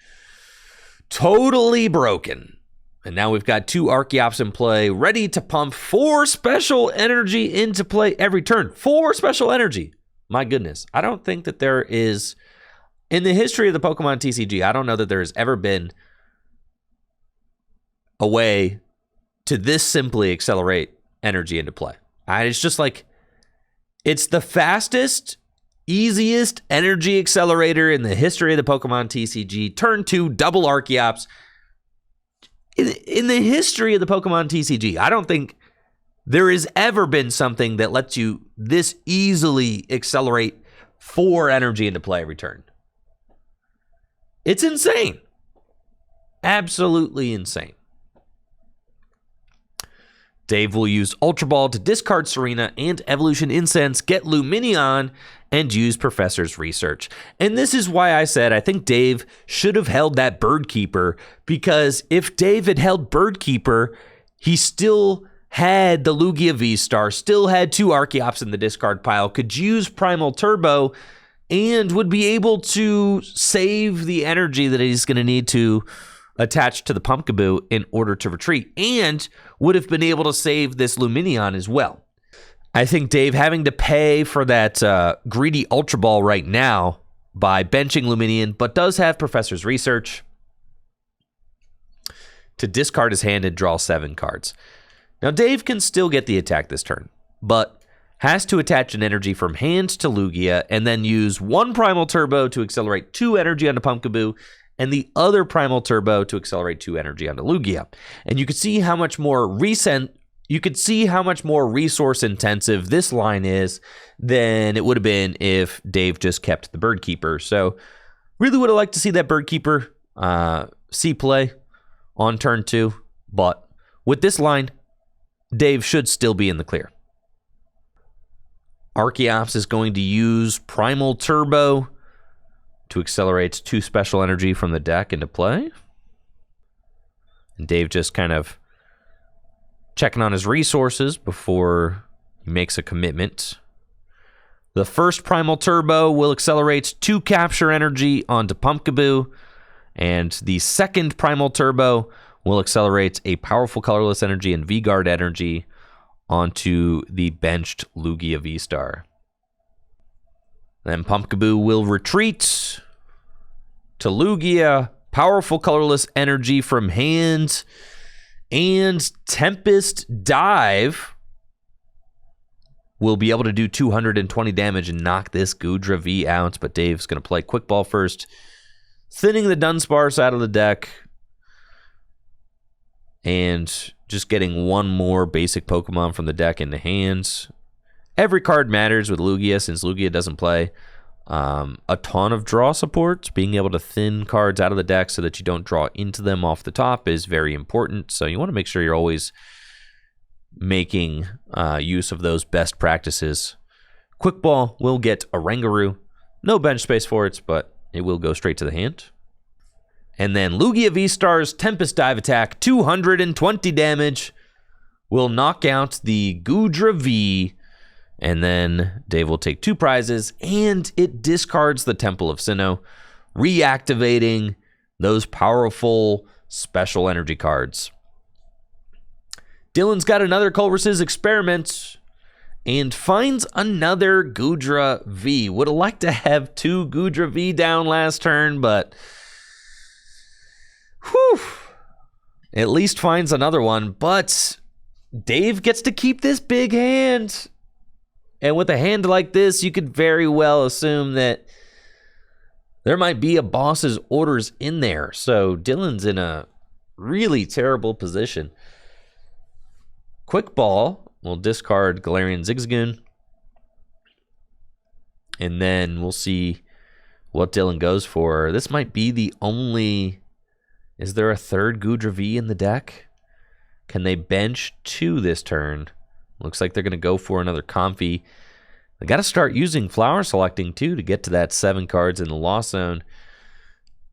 Totally broken. And now we've got 2 Archeops in play, ready to pump 4 special energy into play every turn. 4 special energy. My goodness. I don't think that there is, in the history of the Pokemon TCG, I don't know that there has ever been a way to this simply accelerate energy into play. It's just like, it's the fastest, easiest energy accelerator in the history of the Pokemon TCG. Turn 2, double Archeops. In the history of the Pokemon TCG, I don't think there has ever been something that lets you this easily accelerate 4 energy into play every turn. It's insane. Absolutely insane. Dave will use Ultra Ball to discard Serena and Evolution Incense, get Lumineon, and use Professor's Research. And this is why I said I think Dave should have held that Bird Keeper, because if Dave had held Bird Keeper, he still had the Lugia VSTAR, still had 2 Archeops in the discard pile, could use Primal Turbo, and would be able to save the energy that he's going to need to attach to the Pumpkaboo in order to retreat, and would have been able to save this Lumineon as well. I think Dave having to pay for that greedy Ultra Ball right now by benching Lumineon, but does have Professor's Research to discard his hand and draw 7 cards. Now, Dave can still get the attack this turn, but has to attach an energy from hand to Lugia and then use 1 Primal Turbo to accelerate 2 energy onto Pumpkaboo and the other Primal Turbo to accelerate 2 energy onto Lugia. And you can see how much more resource intensive this line is than it would have been if Dave just kept the Bird Keeper. So really would have liked to see that Bird Keeper see play on turn 2, but with this line, Dave should still be in the clear. Archeops is going to use Primal Turbo to accelerate 2 special energy from the deck into play. And Dave just kind of checking on his resources before he makes a commitment. The first Primal Turbo will accelerate 2 Capture Energy onto Pumpkaboo, and the second Primal Turbo will accelerate a powerful Colorless Energy and V-Guard Energy onto the benched Lugia VSTAR. Then Pumpkaboo will retreat to Lugia, powerful Colorless Energy from hand, and Tempest Dive will be able to do 220 damage and knock this Goodra V out, but Dave's going to play Quick Ball first, thinning the Dunsparce out of the deck, and just getting 1 more basic Pokemon from the deck into hands. Every card matters with Lugia, since Lugia doesn't play a ton of draw support. Being able to thin cards out of the deck so that you don't draw into them off the top is very important. So you want to make sure you're always making use of those best practices. Quick Ball will get a Rangaroo. No bench space for it, but it will go straight to the hand. And then Lugia VSTAR's Tempest Dive attack, 220 damage, will knock out the Goodra V. And then Dave will take 2 prizes, and it discards the Temple of Sinnoh, reactivating those powerful special energy cards. Dylan's got another Culver's Experiment and finds another Goodra V. Would have liked to have 2 Goodra V down last turn, but whew, at least finds another one. But Dave gets to keep this big hand. And with a hand like this, you could very well assume that there might be a boss's orders in there. So Dylan's in a really terrible position. Quick Ball will discard Galarian Zigzagoon. And then we'll see what Dylan goes for. This might be the only... Is there a third Goodra V in the deck? Can they bench 2 this turn? Looks like they're going to go for another Comfy. They got to start using Flower Selecting, too, to get to that 7 cards in the Lost Zone.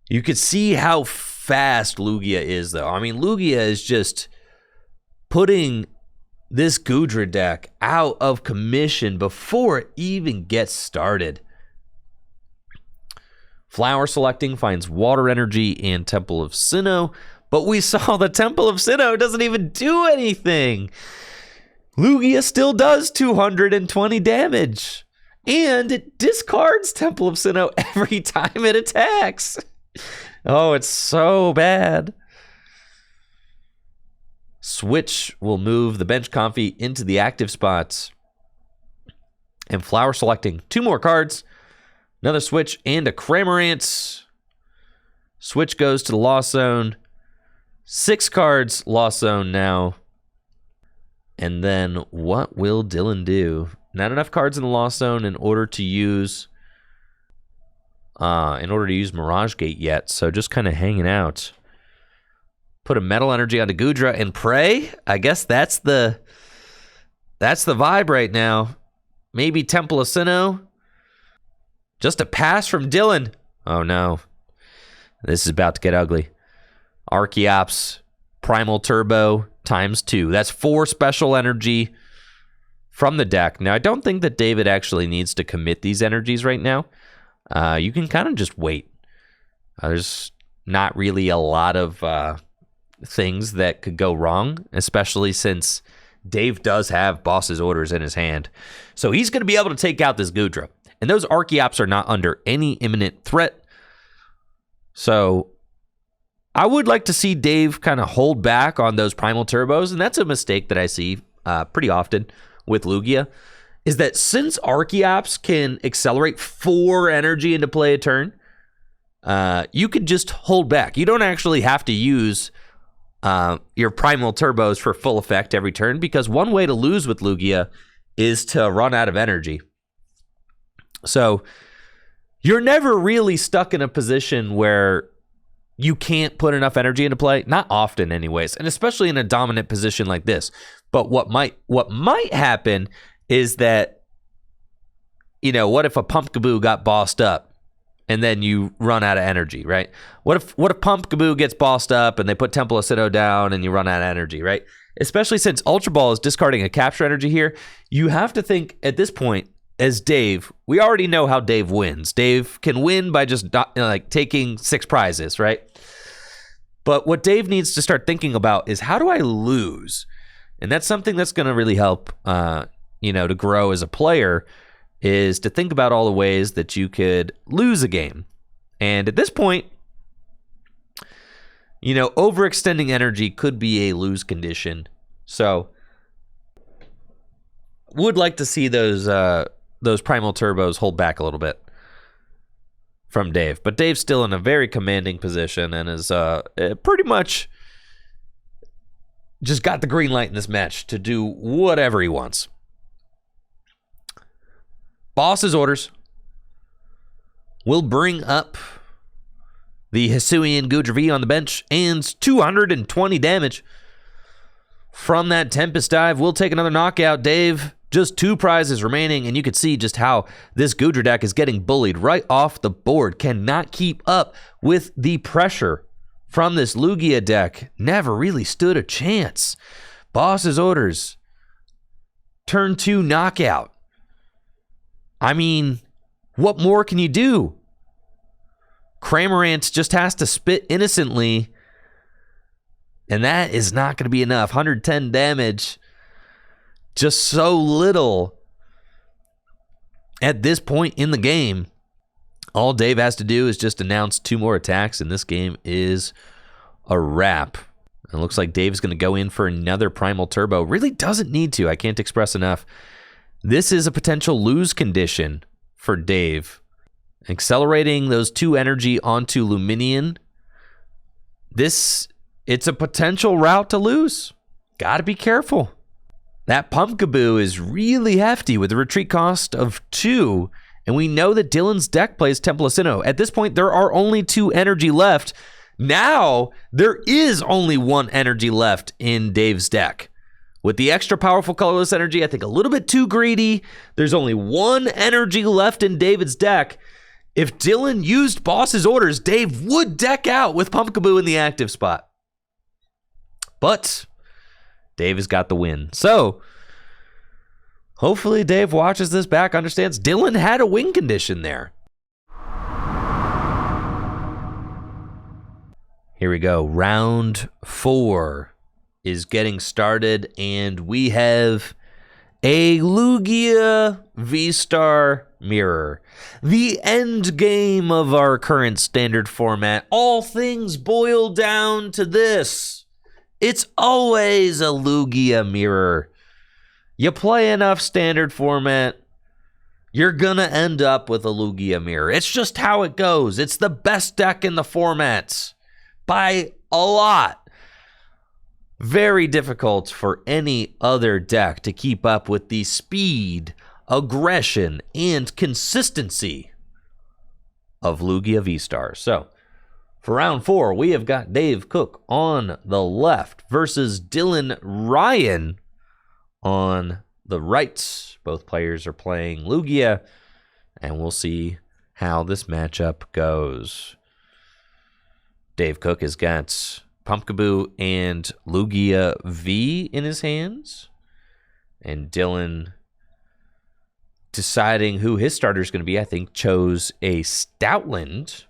You could see how fast Lugia is, though. I mean, Lugia is just putting this Goodra deck out of commission before it even gets started. Flower Selecting finds Water Energy and Temple of Sinnoh, but we saw the Temple of Sinnoh doesn't even do anything. Lugia still does 220 damage, and it discards Temple of Sinnoh every time it attacks. Oh, it's so bad. Switch will move the bench Comfy into the active spots. And Flower Selecting 2 more cards. Another Switch and a Cramorant. Switch goes to the Lost Zone. 6 cards, Lost Zone now. And then what will Dylan do? Not enough cards in the Lost Zone in order to use Mirage Gate yet. So just kind of hanging out. Put a Metal Energy onto Goodra and pray. I guess that's the vibe right now. Maybe Temple of Sinnoh. Just a pass from Dylan. Oh no. This is about to get ugly. Archeops, Primal Turbo, ×2. That's 4 special energy from the deck. Now, I don't think that David actually needs to commit these energies right now. You can kind of just wait. There's not really a lot of things that could go wrong, especially since Dave does have boss's orders in his hand. So he's going to be able to take out this Goodra. And those Archeops are not under any imminent threat. So I would like to see Dave kind of hold back on those Primal Turbos, and that's a mistake that I see pretty often with Lugia, is that since Archeops can accelerate 4 energy into play a turn, you could just hold back. You don't actually have to use your Primal Turbos for full effect every turn, because one way to lose with Lugia is to run out of energy. So you're never really stuck in a position where you can't put enough energy into play. Not often anyways, and especially in a dominant position like this. But what might happen is that, you know, what if a Pumpkaboo got bossed up and then you run out of energy, right? What if Pumpkaboo gets bossed up and they put Temple of Sinnoh down and you run out of energy, right? Especially since Ultra Ball is discarding a capture energy here, you have to think at this point, as Dave, we already know how Dave wins. Dave can win by just taking 6 prizes, right? But what Dave needs to start thinking about is, how do I lose? And that's something that's going to really help, to grow as a player, is to think about all the ways that you could lose a game. And at this point, overextending energy could be a lose condition. So would like to see those Primal Turbos hold back a little bit from Dave. But Dave's still in a very commanding position and is pretty much just got the green light in this match to do whatever he wants. Boss's orders will bring up the Hisuian Goodra V on the bench, and 220 damage from that Tempest Dive. We'll take another knockout, Dave. Just 2 prizes remaining, and you can see just how this Goodra deck is getting bullied right off the board. Cannot keep up with the pressure from this Lugia deck never really stood a chance. Boss's Orders. Turn 2 knockout. I mean, what more can you do? Cramorant just has to spit innocently, and that is not going to be enough. 110 damage. Just so little at this point in the game. All Dave has to do is just announce 2 more attacks, and this game is a wrap. It looks like Dave's going to go in for another Primal Turbo. Really doesn't need to. I can't express enough. This is a potential lose condition for Dave. Accelerating those 2 energy onto Luminion. It's a potential route to lose. Got to be careful. That Pumpkaboo is really hefty with a retreat cost of 2. And we know that Dylan's deck plays Temple of Sinnoh. At this point, there are only 2 energy left. Now, there is only 1 energy left in Dave's deck. With the extra powerful colorless energy, I think a little bit too greedy. There's only 1 energy left in David's deck. If Dylan used Boss's Orders, Dave would deck out with Pumpkaboo in the active spot. But Dave has got the win. So, hopefully Dave watches this back, understands Dylan had a win condition there. Here we go. Round 4 is getting started, and we have a Lugia VSTAR mirror. The end game of our current standard format. All things boil down to this. It's always a Lugia mirror. You play enough standard format, you're gonna end up with a Lugia mirror. It's just how it goes. It's the best deck in the formats by a lot. Very difficult for any other deck to keep up with the speed, aggression, and consistency of Lugia VSTAR. So, for round 4, we have got Dave Cook on the left versus Dylan Ryan on the right. Both players are playing Lugia, and we'll see how this matchup goes. Dave Cook has got Pumpkaboo and Lugia V in his hands, and Dylan, deciding who his starter is going to be, I think chose a Stoutland.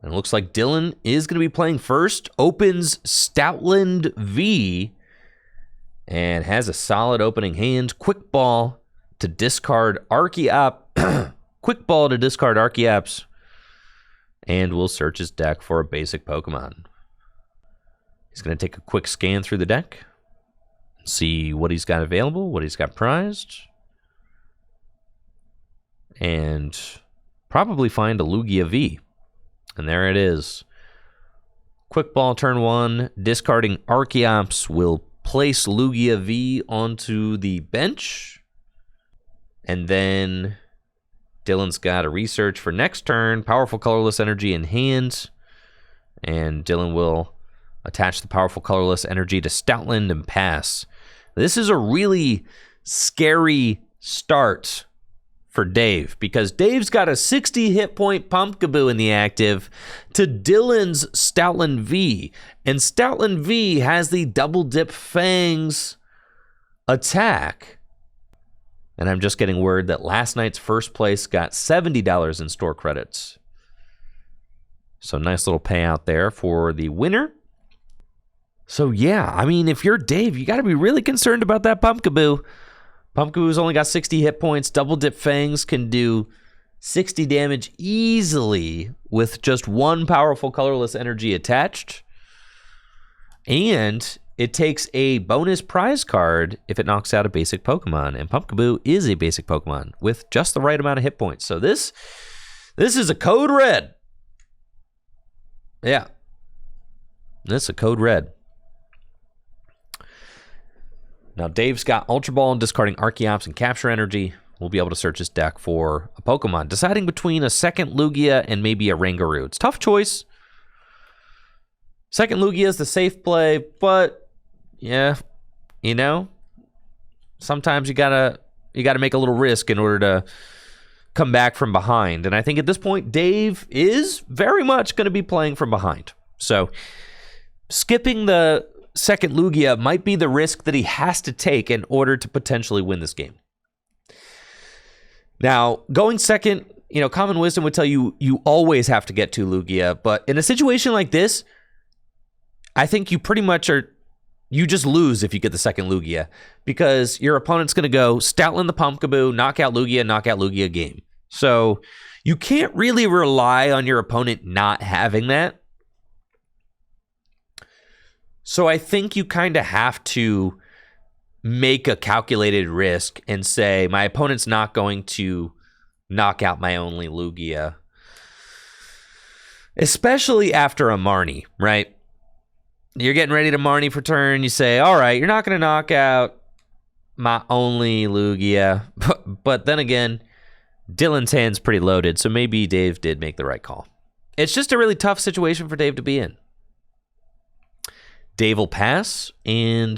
And it looks like Dylan is going to be playing first, opens Stoutland V, and has a solid opening hand. Quick ball to discard Archeop. Quick ball to discard Archeops. And we'll search his deck for a basic Pokemon. He's going to take a quick scan through the deck. See what he's got available, what he's got prized. And probably find a Lugia V. And there it is. Quick ball turn 1. Discarding Archeops will place Lugia V onto the bench. And then Dylan's got a research for next turn. Powerful colorless energy in hand. And Dylan will attach the powerful colorless energy to Stoutland and pass. This is a really scary start for Dave, because Dave's got a 60 hit point Pumpkaboo in the active to Dylan's Stoutland V. And Stoutland V has the double dip Fangs attack. And I'm just getting word that last night's first place got $70 in store credits. So nice little payout there for the winner. So yeah, I mean, if you're Dave, you got to be really concerned about that Pumpkaboo. Pumpkaboo's only got 60 hit points. Double Dip Fangs can do 60 damage easily with just 1 powerful colorless energy attached. And it takes a bonus prize card if it knocks out a basic Pokemon. And Pumpkaboo is a basic Pokemon with just the right amount of hit points. So this is a code red. Yeah. This is a code red. Now, Dave's got Ultra Ball and discarding Archeops and Capture Energy. We'll be able to search his deck for a Pokemon, deciding between a second Lugia and maybe a Rangaroo. It's a tough choice. Second Lugia is the safe play, but yeah, you know, sometimes you gotta make a little risk in order to come back from behind. And I think at this point, Dave is very much going to be playing from behind. So skipping the second Lugia might be the risk that he has to take in order to potentially win this game. Now, going second, common wisdom would tell you you always have to get 2 Lugia, but in a situation like this, I think you pretty much you just lose if you get the second Lugia, because your opponent's going to go Stoutland the Pumpkaboo, knock out Lugia game. So you can't really rely on your opponent not having that. So I think you kind of have to make a calculated risk and say, my opponent's not going to knock out my only Lugia. Especially after a Marnie, right? You're getting ready to Marnie for turn. You say, all right, you're not going to knock out my only Lugia. But then again, Dylan's hand's pretty loaded, so maybe Dave did make the right call. It's just a really tough situation for Dave to be in. Dave will pass, and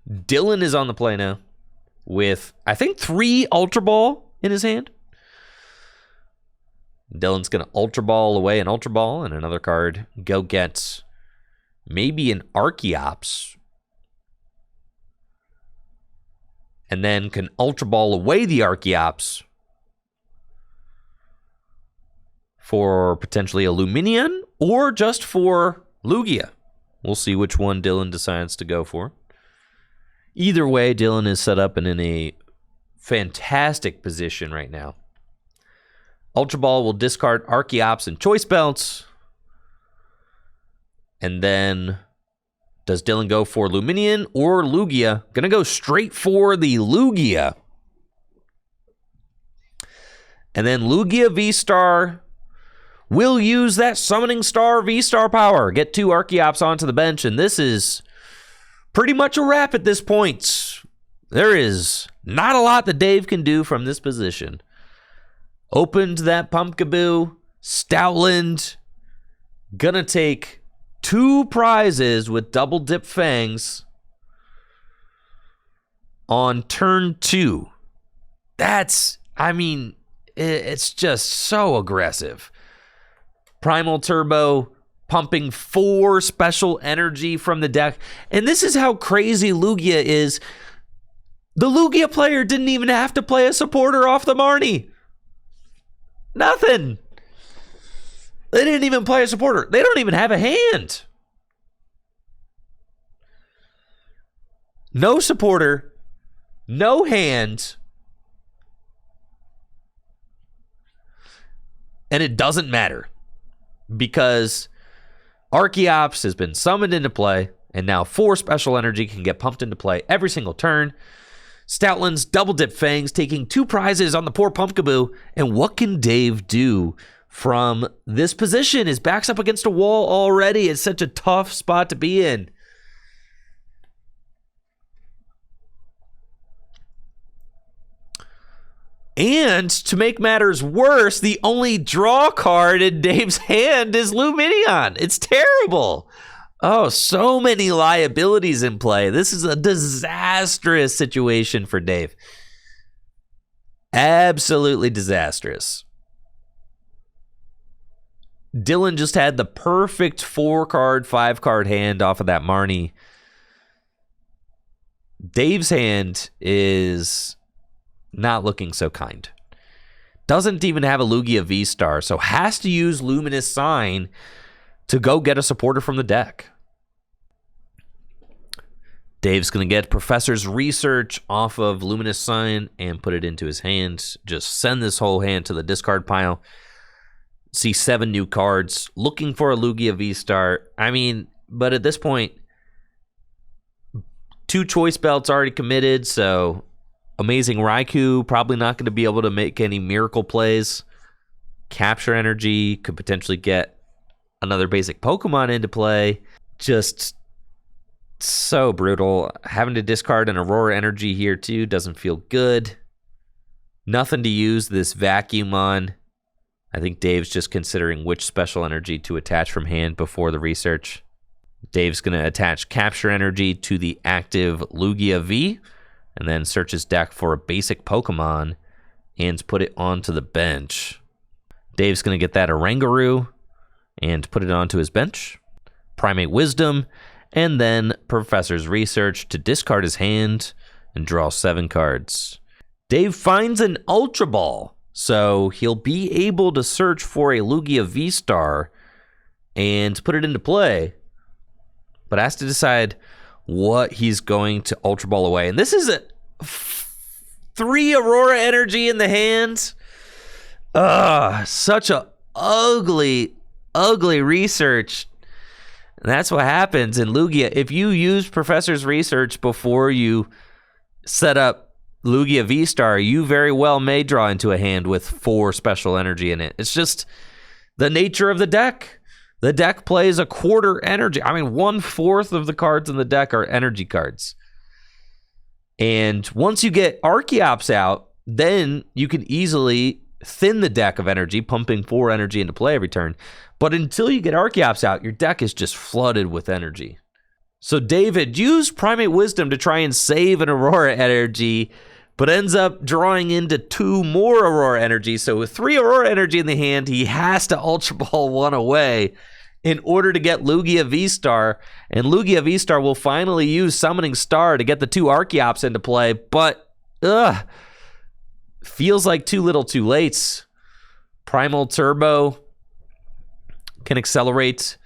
Dylan is on the play now with, I think, 3 Ultra Ball in his hand. Dylan's going to Ultra Ball away an Ultra Ball and another card. Go get maybe an Archeops. And then can Ultra Ball away the Archeops for potentially a Luminion or just for Lugia. We'll see which one Dylan decides to go for. Either way, Dylan is set up and in a fantastic position right now. Ultra Ball will discard Archeops and Choice Belts. And then, does Dylan go for Luminion or Lugia? Gonna go straight for the Lugia. And then Lugia VSTAR will use that Summoning Star VSTAR power. Get 2 Archeops onto the bench, and this is pretty much a wrap at this point. There is not a lot that Dave can do from this position. Opened that Pumpkaboo, Stoutland, gonna take 2 prizes with double dip fangs on turn 2. It's just so aggressive. Primal Turbo pumping 4 special energy from the deck. And this is how crazy Lugia is. The Lugia player didn't even have to play a supporter off the Marnie. Nothing. They didn't even play a supporter. They don't even have a hand. No supporter. No hand. And it doesn't matter. Because Archeops has been summoned into play, and now 4 special energy can get pumped into play every single turn. Stoutland's double dip fangs taking 2 prizes on the poor Pumpkaboo. And what can Dave do from this position? His back's up against a wall already. It's such a tough spot to be in. And to make matters worse, the only draw card in Dave's hand is Luminion. It's terrible. Oh, so many liabilities in play. This is a disastrous situation for Dave. Absolutely disastrous. Dylan just had the perfect 4-card, 5-card hand off of that Marnie. Dave's hand is not looking so kind. Doesn't even have a Lugia VSTAR, so has to use Luminous Sign to go get a supporter from the deck. Dave's going to get Professor's Research off of Luminous Sign and put it into his hand. Just send this whole hand to the discard pile. See 7 new cards. Looking for a Lugia VSTAR. But at this point, 2 choice belts already committed, so Amazing Raikou probably not going to be able to make any miracle plays. Capture Energy could potentially get another basic Pokemon into play. Just so brutal. Having to discard an Aurora Energy here too doesn't feel good. Nothing to use this Vacuum on. I think Dave's just considering which special energy to attach from hand before the research. Dave's going to attach Capture Energy to the active Lugia V and then search his deck for a basic Pokemon and put it onto the bench. Dave's going to get that Oranguru and put it onto his bench. Primate Wisdom, and then Professor's Research to discard his hand and draw 7 cards. Dave finds an Ultra Ball, so he'll be able to search for a Lugia VSTAR and put it into play, but has to decide what he's going to Ultra Ball away. And this is a 3 Aurora Energy in the hand. Such a ugly research. And that's what happens in Lugia. If you use Professor's Research before you set up Lugia VSTAR, you very well may draw into a hand with 4 special energy in it. It's just the nature of the deck. The deck plays a quarter energy. I mean, 1/4 of the cards in the deck are energy cards. And once you get Archeops out, then you can easily thin the deck of energy, pumping 4 energy into play every turn. But until you get Archeops out, your deck is just flooded with energy. So David used Primate Wisdom to try and save an Aurora Energy, but ends up drawing into 2 more Aurora Energy. So with 3 Aurora Energy in the hand, he has to Ultra Ball 1 away in order to get Lugia VSTAR. And Lugia VSTAR will finally use Summoning Star to get the 2 Archeops into play, but feels like too little too late. Primal Turbo can accelerate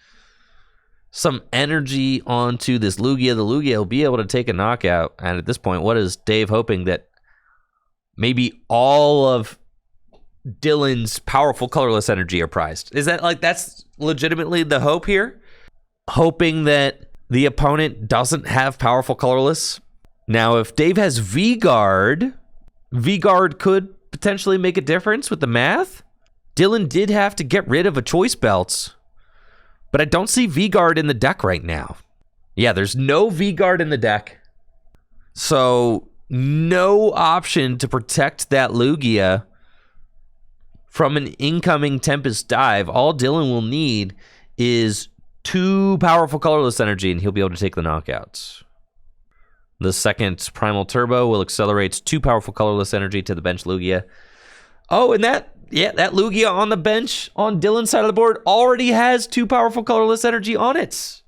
some energy onto this Lugia. The Lugia will be able to take a knockout. And at this point, what is Dave hoping? That maybe all of Dylan's powerful colorless energy are prized? Is that that's legitimately the hope here? Hoping that the opponent doesn't have powerful colorless? Now, if Dave has V-Guard could potentially make a difference with the math. Dylan did have to get rid of a choice belt, but I don't see V-Guard in the deck right now. Yeah, there's no V-Guard in the deck. So no option to protect that Lugia from an incoming Tempest Dive. All Dylan will need is 2 powerful colorless energy, and he'll be able to take the knockouts. The second Primal Turbo will accelerate 2 powerful colorless energy to the bench Lugia. Oh, and that Lugia on the bench on Dylan's side of the board already has 2 powerful colorless energy on it.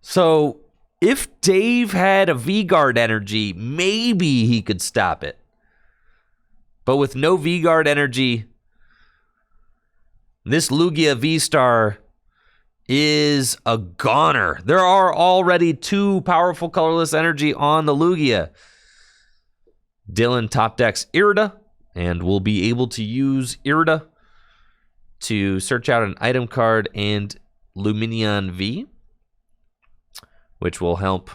So if Dave had a V-Guard energy, maybe he could stop it. But with no V-Guard energy, this Lugia VSTAR is a goner. There are already 2 powerful colorless energy on the Lugia. Dylan top decks Irida, and will be able to use Irida to search out an item card and Luminion V, which will help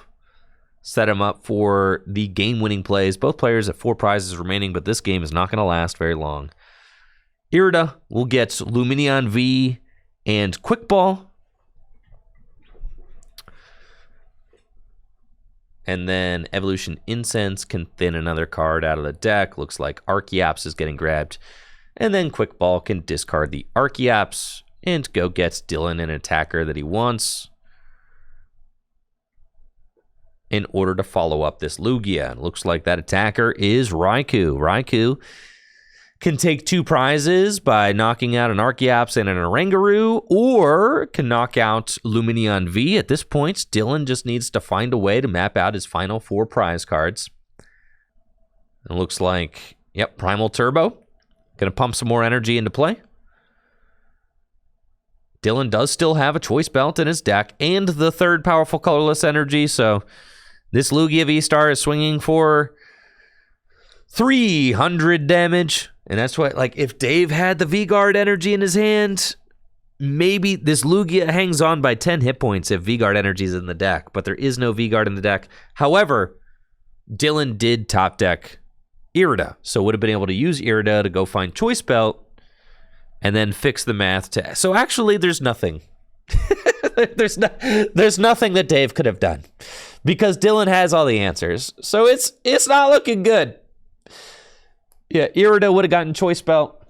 set him up for the game-winning plays. Both players have 4 prizes remaining, but this game is not going to last very long. Irida will get Luminion V and Quick Ball. And then Evolution Incense can thin another card out of the deck. Looks like Archeops is getting grabbed. And then Quick Ball can discard the Archeops and go get Dylan an attacker that he wants in order to follow up this Lugia. And looks like that attacker is Raikou. Raikou can take 2 prizes by knocking out an Archeops and an Oranguru, or can knock out Luminion V. At this point, Dylan just needs to find a way to map out his final 4 prize cards. It looks like, Primal Turbo. Going to pump some more energy into play. Dylan does still have a choice belt in his deck and the 3rd powerful colorless energy, so this Lugia VSTAR is swinging for 300 damage. And that's what, if Dave had the V-Guard energy in his hand, maybe this Lugia hangs on by 10 hit points if V-Guard energy is in the deck, but there is no V-Guard in the deck. However, Dylan did top deck Irida, so would have been able to use Irida to go find Choice Belt and then fix the math to... So actually, there's nothing. there's nothing that Dave could have done because Dylan has all the answers. So it's not looking good. Yeah, Irida would have gotten Choice Belt.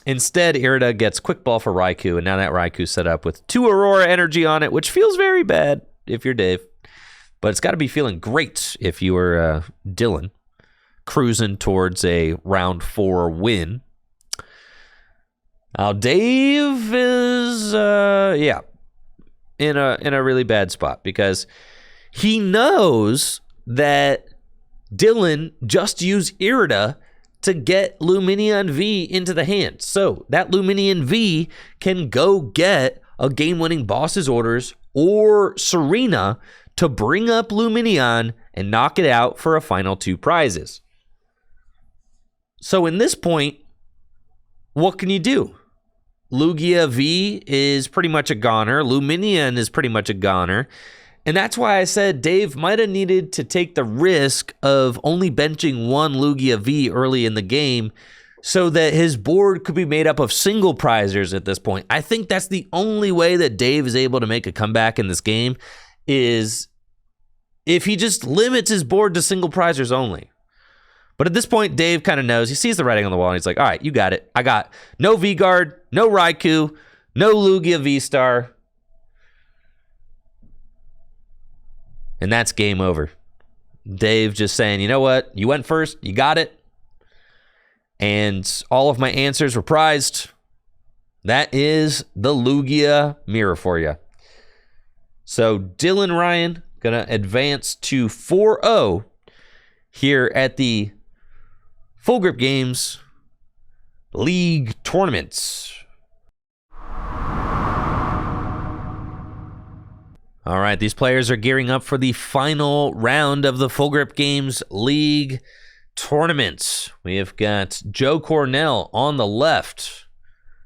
Instead, Irida gets Quick Ball for Raikou, and now that Raikou's set up with 2 Aurora energy on it, which feels very bad if you're Dave. But it's got to be feeling great if you were Dylan, cruising towards a round 4 win. Now Dave is in a really bad spot because he knows that Dylan just used Irida to get Lumineon V into the hand. So that Lumineon V can go get a game-winning boss's orders or Serena to bring up Lumineon and knock it out for a final 2 prizes. So in this point, what can you do? Lugia V is pretty much a goner. Lumineon is pretty much a goner. And that's why I said Dave might have needed to take the risk of only benching one Lugia V early in the game so that his board could be made up of single prizers at this point. I think that's the only way that Dave is able to make a comeback in this game is if he just limits his board to single prizers only. But at this point, Dave kind of knows. He sees the writing on the wall, and he's like, all right, you got it. I got no V-Guard, no Raikou, no Lugia VSTAR. And that's game over. Dave just saying, you know what? You went first. You got it. And all of my answers were prized. That is the Lugia mirror for you. So Dylan Ryan going to advance to 4-0 here at the Full Grip Games League Tournaments. All right, these players are gearing up for the final round of the Full Grip Games League Tournament. We have got Joe Cornell on the left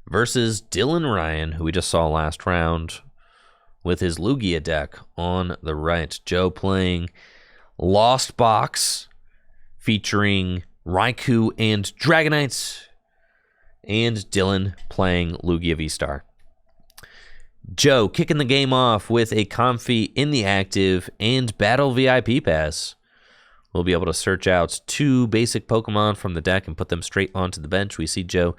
versus Dylan Ryan, who we just saw last round, with his Lugia deck on the right. Joe playing Lost Box, featuring Raikou and Dragonite, and Dylan playing Lugia VSTAR. Joe kicking the game off with a Comfy in the active and Battle VIP Pass. We'll be able to search out 2 basic Pokemon from the deck and put them straight onto the bench. We see Joe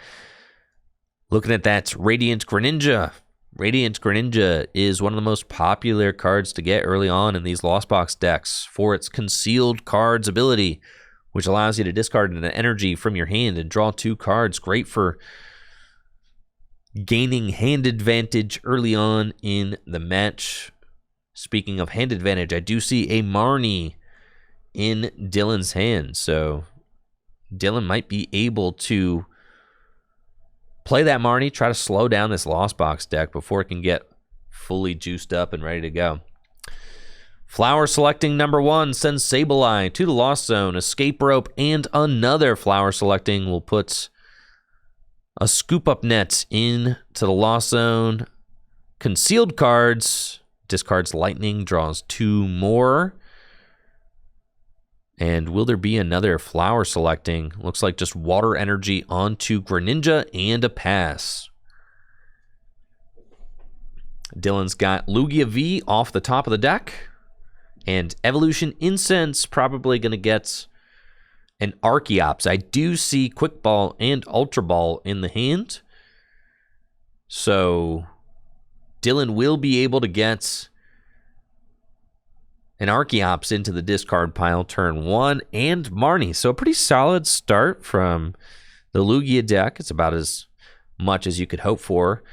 looking at that Radiant Greninja. Radiant Greninja is one of the most popular cards to get early on in these Lost Box decks for its Concealed Cards ability, which allows you to discard an energy from your hand and draw 2 cards. Great for gaining hand advantage early on in the match. Speaking of hand advantage, I do see a Marnie in Dylan's hand, so Dylan might be able to play that Marnie, try to slow down this Lost Box deck before it can get fully juiced up and ready to go. Flower selecting number 1 sends Sableye to the Lost Zone. Escape Rope and another flower selecting will put a Scoop Up Net into the Lost Zone. Concealed Cards discards Lightning, draws 2 more. And will there be another flower selecting? Looks like just Water Energy onto Greninja and a pass. Dylan's got Lugia V off the top of the deck. And Evolution Incense probably going to get an Archeops. I do see Quick Ball and Ultra Ball in the hand. So Dylan will be able to get an Archeops into the discard pile turn 1 and Marnie. So a pretty solid start from the Lugia deck. It's about as much as you could hope for.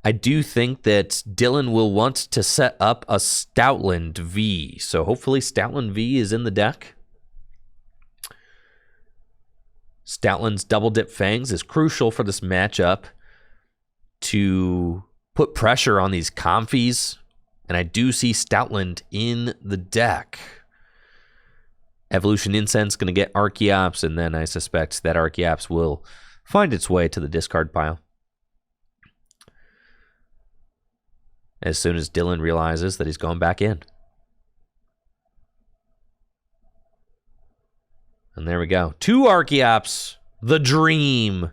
I do think that Dylan will want to set up a Stoutland V. So hopefully Stoutland V is in the deck. Stoutland's Double Dip Fangs is crucial for this matchup to put pressure on these Comfies. And I do see Stoutland in the deck. Evolution Incense going to get Archeops, and then I suspect that Archeops will find its way to the discard pile. As soon as Dylan realizes that he's going back in. And there we go. 2 Archeops. The dream.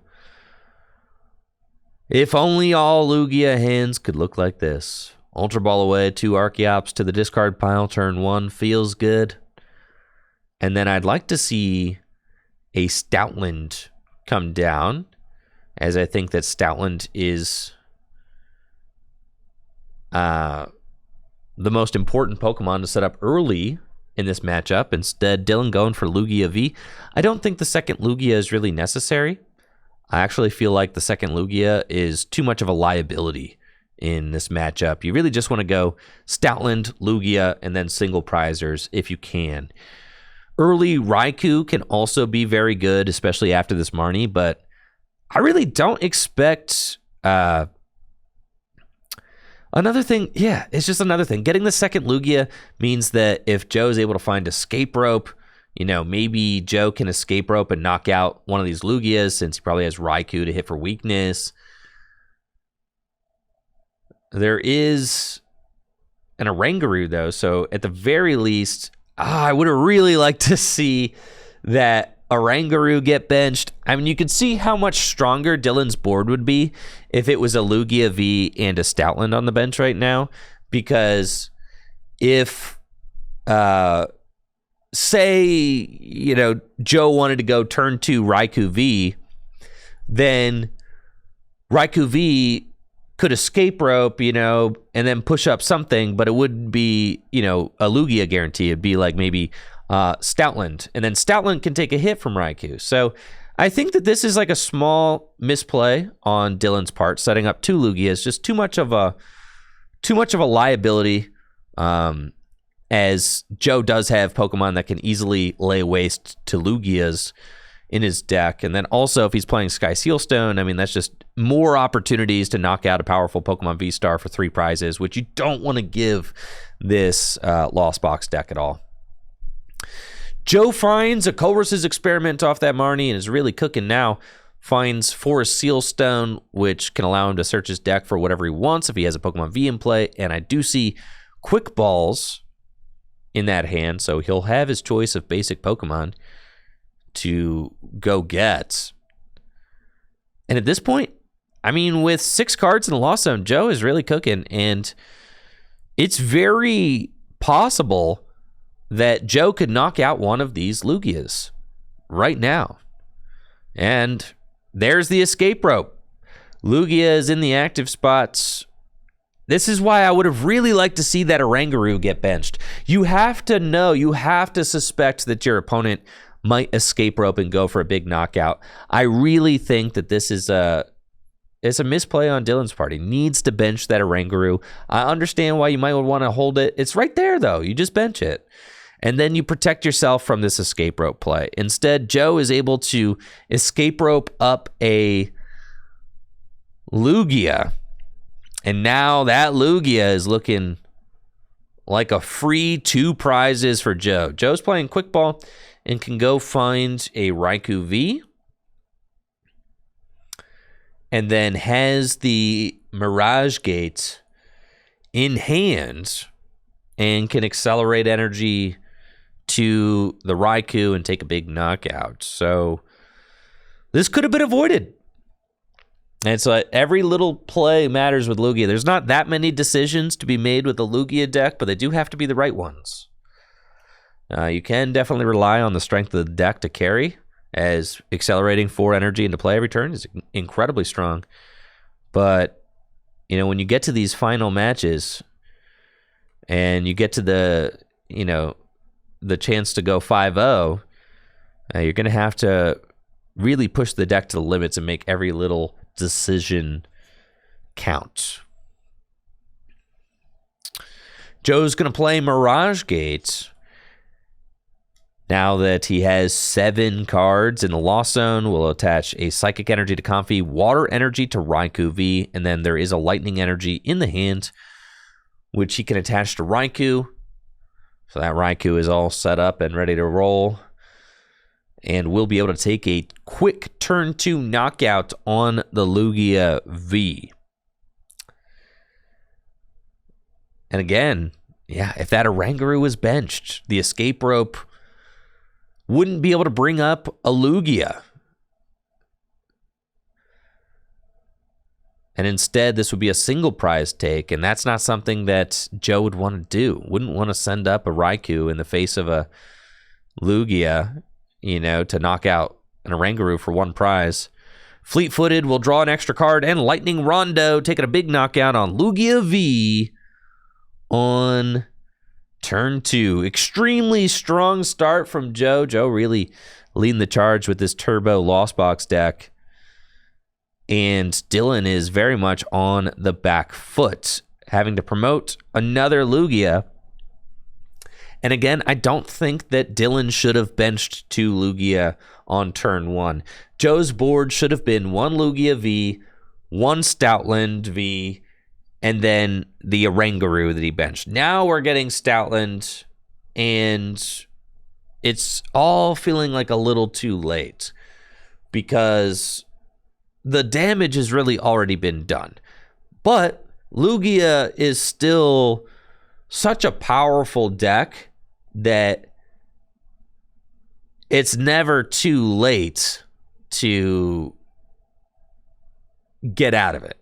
If only all Lugia hands could look like this. Ultra Ball away, 2 Archeops to the discard pile. Turn 1 feels good. And then I'd like to see a Stoutland come down, as I think that Stoutland is the most important Pokemon to set up early in this matchup. Instead, Dylan going for Lugia V. I don't think the second Lugia is really necessary. I actually feel like the second Lugia is too much of a liability in this matchup. You really just want to go Stoutland, Lugia, and then single prizers if you can. Early Raikou can also be very good, especially after this Marnie, but I really don't expect another thing. Yeah, it's just another thing. Getting the second Lugia means that if Joe's able to find escape rope, maybe Joe can escape rope and knock out one of these Lugias since he probably has Raikou to hit for weakness. There is an Oranguru, though, so at the very least, I would have really liked to see that Oranguru get benched. I mean, you could see how much stronger Dylan's board would be if it was a Lugia V and a Stoutland on the bench right now, because if, say, Joe wanted to go turn 2 Raikou V, then Raikou V could escape rope, and then push up something, but it wouldn't be, a Lugia guarantee. It'd be like maybe Stoutland, and then Stoutland can take a hit from Raikou. So I think that this is like a small misplay on Dylan's part, setting up 2 Lugias, just too much of a liability, as Joe does have Pokemon that can easily lay waste to Lugias in his deck. And then also, if he's playing Sky Sealstone, I mean, that's just more opportunities to knock out a powerful Pokemon V-Star for 3 prizes, which you don't want to give this Lost Box deck at all. Joe finds a Colress's Experiment off that Marnie and is really cooking now. Finds Forest Sealstone, which can allow him to search his deck for whatever he wants if he has a Pokemon V in play. And I do see Quick Balls in that hand, so he'll have his choice of basic Pokemon to go get. And at this point, I mean, with 6 cards in the Lost Zone, Joe is really cooking, and it's very possible that Joe could knock out one of these Lugias right now. And there's the escape rope. Lugia is in the active spots. This is why I would have really liked to see that Oranguru get benched. You have to suspect that your opponent might escape rope and go for a big knockout. I really think that this is it's a misplay on Dylan's part. He needs to bench that Oranguru. I understand why you might want to hold it. It's right there, though. You just bench it. And then you protect yourself from this escape rope play. Instead, Joe is able to escape rope up a Lugia. And now that Lugia is looking like a free 2 prizes for Joe. Joe's playing Quick Ball and can go find a Raikou V. And then has the Mirage Gate in hand and can accelerate energy to the Raikou and take a big knockout. So this could have been avoided. And so every little play matters with Lugia. There's not that many decisions to be made with the Lugia deck, but they do have to be the right ones. You can definitely rely on the strength of the deck to carry, as accelerating 4 energy into play every turn is incredibly strong. But, when you get to these final matches and you get to the chance to go 5-0, you're going to have to really push the deck to the limits and make every little decision count. Joe's going to play Mirage Gate. Now that he has 7 cards in the Lost Zone, we'll attach a Psychic Energy to Comfey, Water Energy to Raikou V, and then there is a Lightning Energy in the hand, which he can attach to Raikou. So that Raikou is all set up and ready to roll. And we'll be able to take a quick turn 2 knockout on the Lugia V. And again, if that Oranguru was benched, the escape rope wouldn't be able to bring up a Lugia. And instead, this would be a single prize take, and that's not something that Joe would want to do. Wouldn't want to send up a Raikou in the face of a Lugia, to knock out an Oranguru for 1 prize. Fleet-footed will draw an extra card, and Lightning Rondo taking a big knockout on Lugia V on turn 2. Extremely strong start from Joe. Joe really leading the charge with this Turbo Lost Box deck. And Dylan is very much on the back foot, having to promote another Lugia. And again, I don't think that Dylan should have benched 2 Lugia on turn 1. Joe's board should have been 1 Lugia V, 1 Stoutland V, and then the Oranguru that he benched. Now we're getting Stoutland, and it's all feeling like a little too late because the damage has really already been done. But Lugia is still such a powerful deck that it's never too late to get out of it.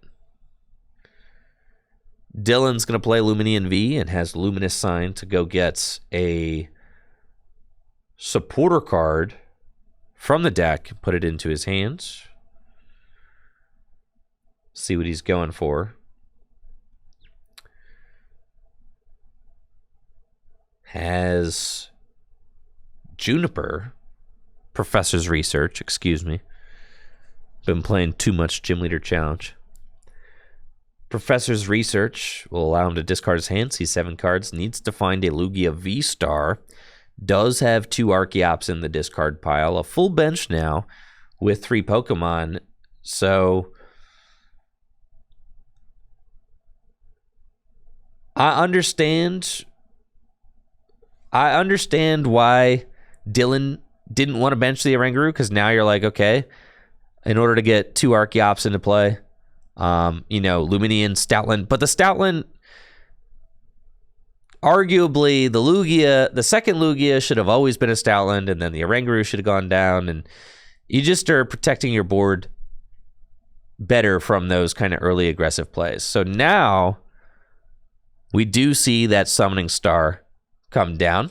Dylan's going to play Luminian V and has Luminous Sign to go get a supporter card from the deck, put it into his hands. See what he's going for. Has Juniper, Professor's Research, excuse me. Been playing too much Gym Leader Challenge. Professor's Research will allow him to discard his hand, see 7 cards, needs to find a Lugia VSTAR. Does have 2 Archeops in the discard pile, a full bench now with 3 Pokemon. So I understand why Dylan didn't want to bench the Oranguru, because now you're like, okay, in order to get 2 Archeops into play, Luminian, Stoutland. But the Stoutland, arguably, the second Lugia should have always been a Stoutland, and then the Oranguru should have gone down, and you just are protecting your board better from those kind of early aggressive plays. So now we do see that Summoning Star come down.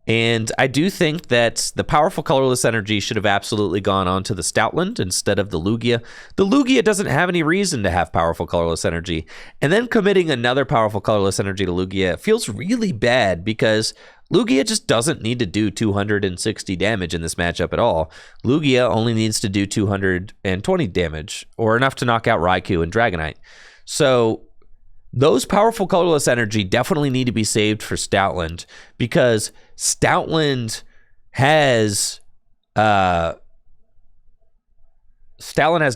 And I do think that the powerful colorless energy should have absolutely gone on to the Stoutland instead of the Lugia. The Lugia doesn't have any reason to have powerful colorless energy. And then committing another powerful colorless energy to Lugia feels really bad because Lugia just doesn't need to do 260 damage in this matchup at all. Lugia only needs to do 220 damage, or enough to knock out Raikou and Dragonite. So those powerful colorless energy definitely need to be saved for Stoutland, because Stoutland has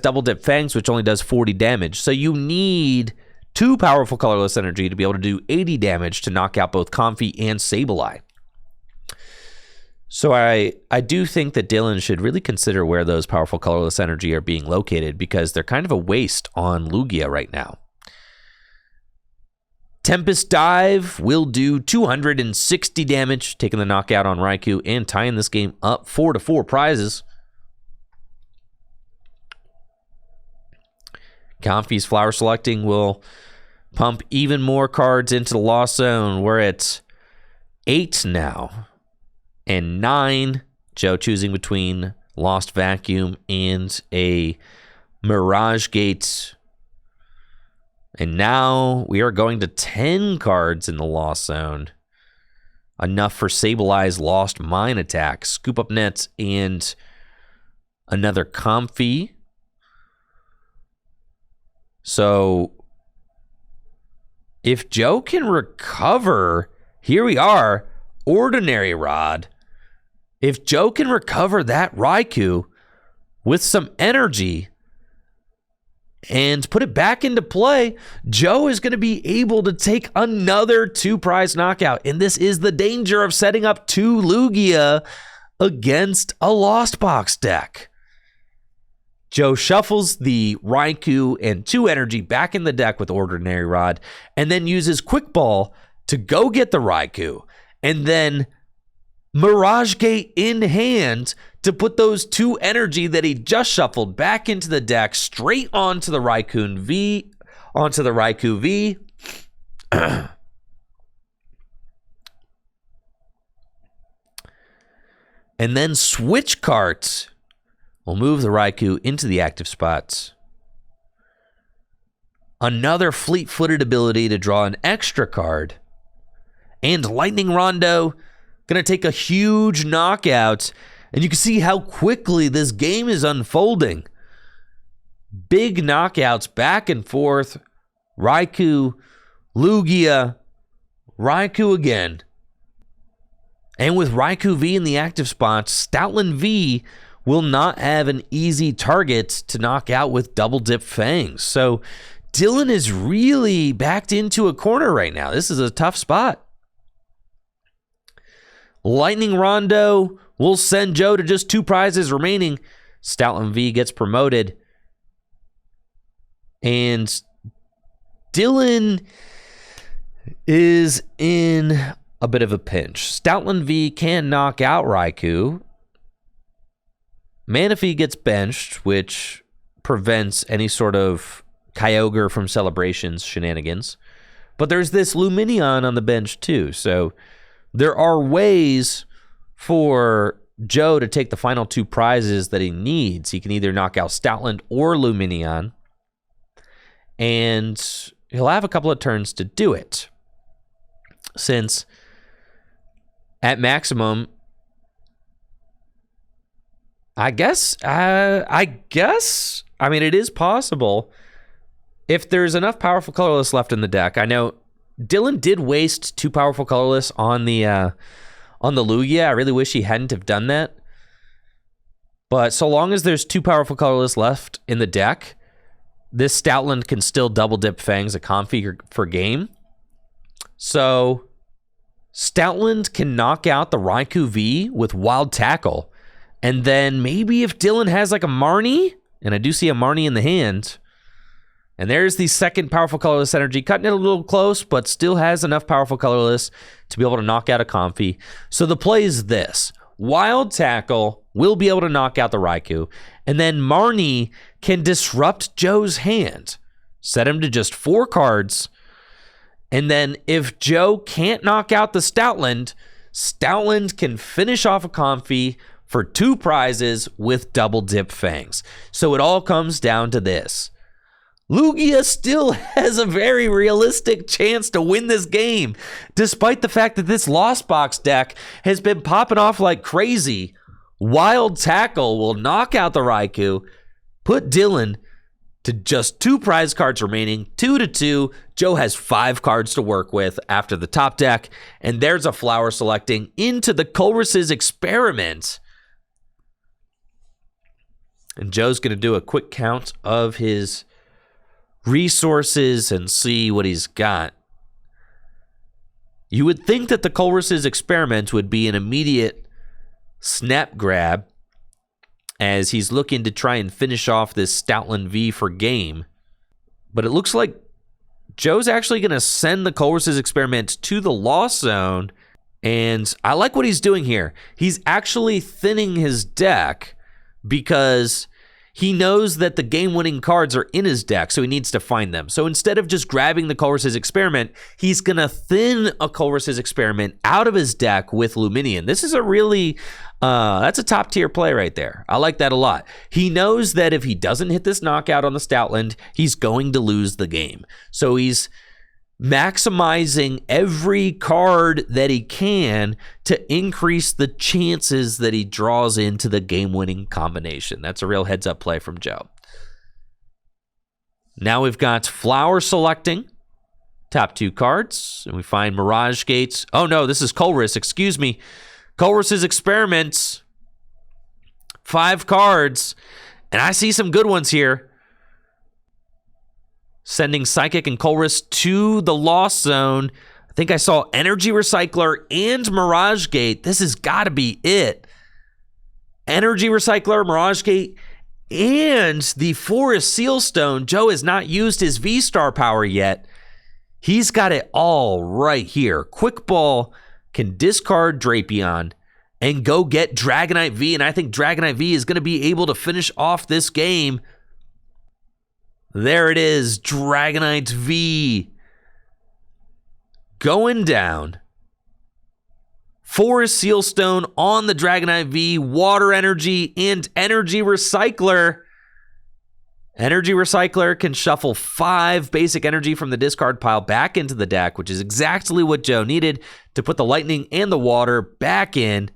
double dip fangs, which only does 40 damage. So you need 2 powerful colorless energy to be able to do 80 damage to knock out both Comfey and Sableye. So I do think that Dylan should really consider where those powerful colorless energy are being located, because they're kind of a waste on Lugia right now. Tempest Dive will do 260 damage, taking the knockout on Raikou and tying this game up 4-4 prizes. Comfey's Flower Selecting will pump even more cards into the Lost Zone. We're at 8 now, and 9. Joe choosing between Lost Vacuum and a Mirage Gate. And now we are going to 10 cards in the Lost Zone. Enough for Sableye's Lost Mine Attack, Scoop Up Nets, and another Comfey. So if Joe can recover, here we are, Ordinary Rod. If Joe can recover that Raikou with some energy and put it back into play, Joe is going to be able to take another 2-prize knockout. And this is the danger of setting up 2 Lugia against a Lost Box deck. Joe shuffles the Raikou and 2 energy back in the deck with Ordinary Rod, and then uses Quick Ball to go get the Raikou, and then Mirage Gate in hand to put those 2 energy that he just shuffled back into the deck, straight onto the Raikou V. And then Switch Cart will move the Raikou into the active spots. another fleet-footed ability to draw an extra card. And Lightning Rondo going to take a huge knockout. And you can see how quickly this game is unfolding. Big knockouts back and forth. Raikou, Lugia, Raikou again. And with Raikou V in the active spot, Stoutland V will not have an easy target to knock out with double dip fangs. So Dylan is really backed into a corner right now. This is a tough spot. Lightning Rondo will send Joe to just 2 prizes remaining. Stoutland V gets promoted. And Dylan is in a bit of a pinch. Stoutland V can knock out Raikou. Manaphy gets benched, which prevents any sort of Kyogre from Celebrations shenanigans. But there's this Lumineon on the bench too. So there are ways for Joe to take the final 2 prizes that he needs. He can either knock out Stoutland or Lumineon. And he'll have a couple of turns to do it. Since at maximum, I mean, it is possible if there's enough powerful colorless left in the deck. I know Dylan did waste 2 powerful colorless on the Lugia. I really wish he hadn't have done that. But so long as there's 2 powerful colorless left in the deck, this Stoutland can still double dip Fangs a Comfy for game. So Stoutland can knock out the Raikou V with Wild Tackle. And then maybe if Dylan has like a Marnie, and I do see a Marnie in the hand, and there's the second powerful colorless energy, cutting it a little close, but still has enough powerful colorless to be able to knock out a Comfy. So the play is this. Wild Tackle will be able to knock out the Raikou, and then Marnie can disrupt Joe's hand, set him to just 4 cards, and then if Joe can't knock out the Stoutland, Stoutland can finish off a Comfy for 2 prizes with double dip Fangs. So it all comes down to this. Lugia still has a very realistic chance to win this game, despite the fact that this Lost Box deck has been popping off like crazy. Wild Tackle will knock out the Raikou, put Dylan to just 2 prize cards remaining, 2-2. Joe has 5 cards to work with after the top deck, and there's a Flower selecting into the Colress's Experiment. And Joe's going to do a quick count of his resources and see what he's got. You would think that the Colress's Experiment would be an immediate snap grab as he's looking to try and finish off this Stoutland V for game. But it looks like Joe's actually going to send the Colress's Experiment to the Lost Zone, and I like what he's doing here. He's actually thinning his deck because he knows that the game-winning cards are in his deck, so he needs to find them. So instead of just grabbing the Colress's Experiment, he's going to thin a Colress's Experiment out of his deck with Lumineon. This is a really, that's a top-tier play right there. I like that a lot. He knows that if he doesn't hit this knockout on the Stoutland, he's going to lose the game. So he's maximizing every card that he can to increase the chances that he draws into the game-winning combination. That's a real heads-up play from Joe. Now we've got Flower selecting top 2 cards, and we find Mirage Gates. Oh no, this is Colress, excuse me. Colress's Experiments, 5 cards, and I see some good ones here. Sending Psychic and Colress to the Lost Zone. I think I saw Energy Recycler and Mirage Gate. This has got to be it. Energy Recycler, Mirage Gate, and the Forest Sealstone. Joe has not used his VSTAR power yet. He's got it all right here. Quick Ball can discard Drapion and go get Dragonite V, and I think Dragonite V is going to be able to finish off this game. There it is, Dragonite V going down. Forest Sealstone on the Dragonite V, Water Energy, and Energy Recycler. Energy Recycler can shuffle 5 basic energy from the discard pile back into the deck, which is exactly what Joe needed to put the lightning and the water back in.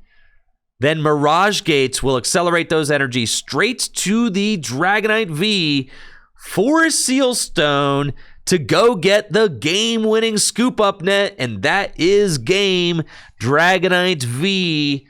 Then Mirage Gates will accelerate those energies straight to the Dragonite V for a Seal Stone to go get the game-winning scoop up net, and that is game. Dragonite V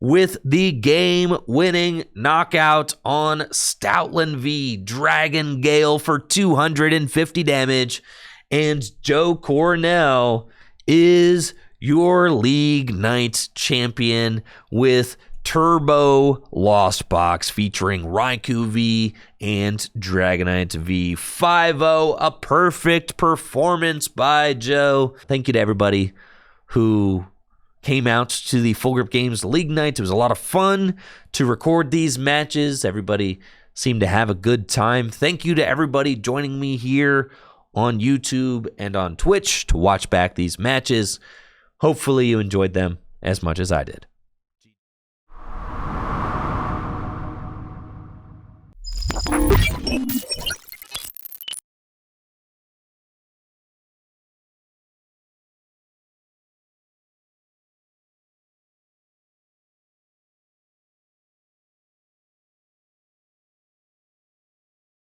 with the game-winning knockout on Stoutland V. Dragon Gale for 250 damage. And Joe Cornell is your League Knight champion with Turbo Lost Box featuring Raikou V and Dragonite V. 5-0, a perfect performance by Joe. Thank you to everybody who came out to the Full Grip Games League Night. It was a lot of fun to record these matches. Everybody seemed to have a good time. Thank you to everybody joining me here on YouTube and on Twitch to watch back these matches. Hopefully you enjoyed them as much as I did.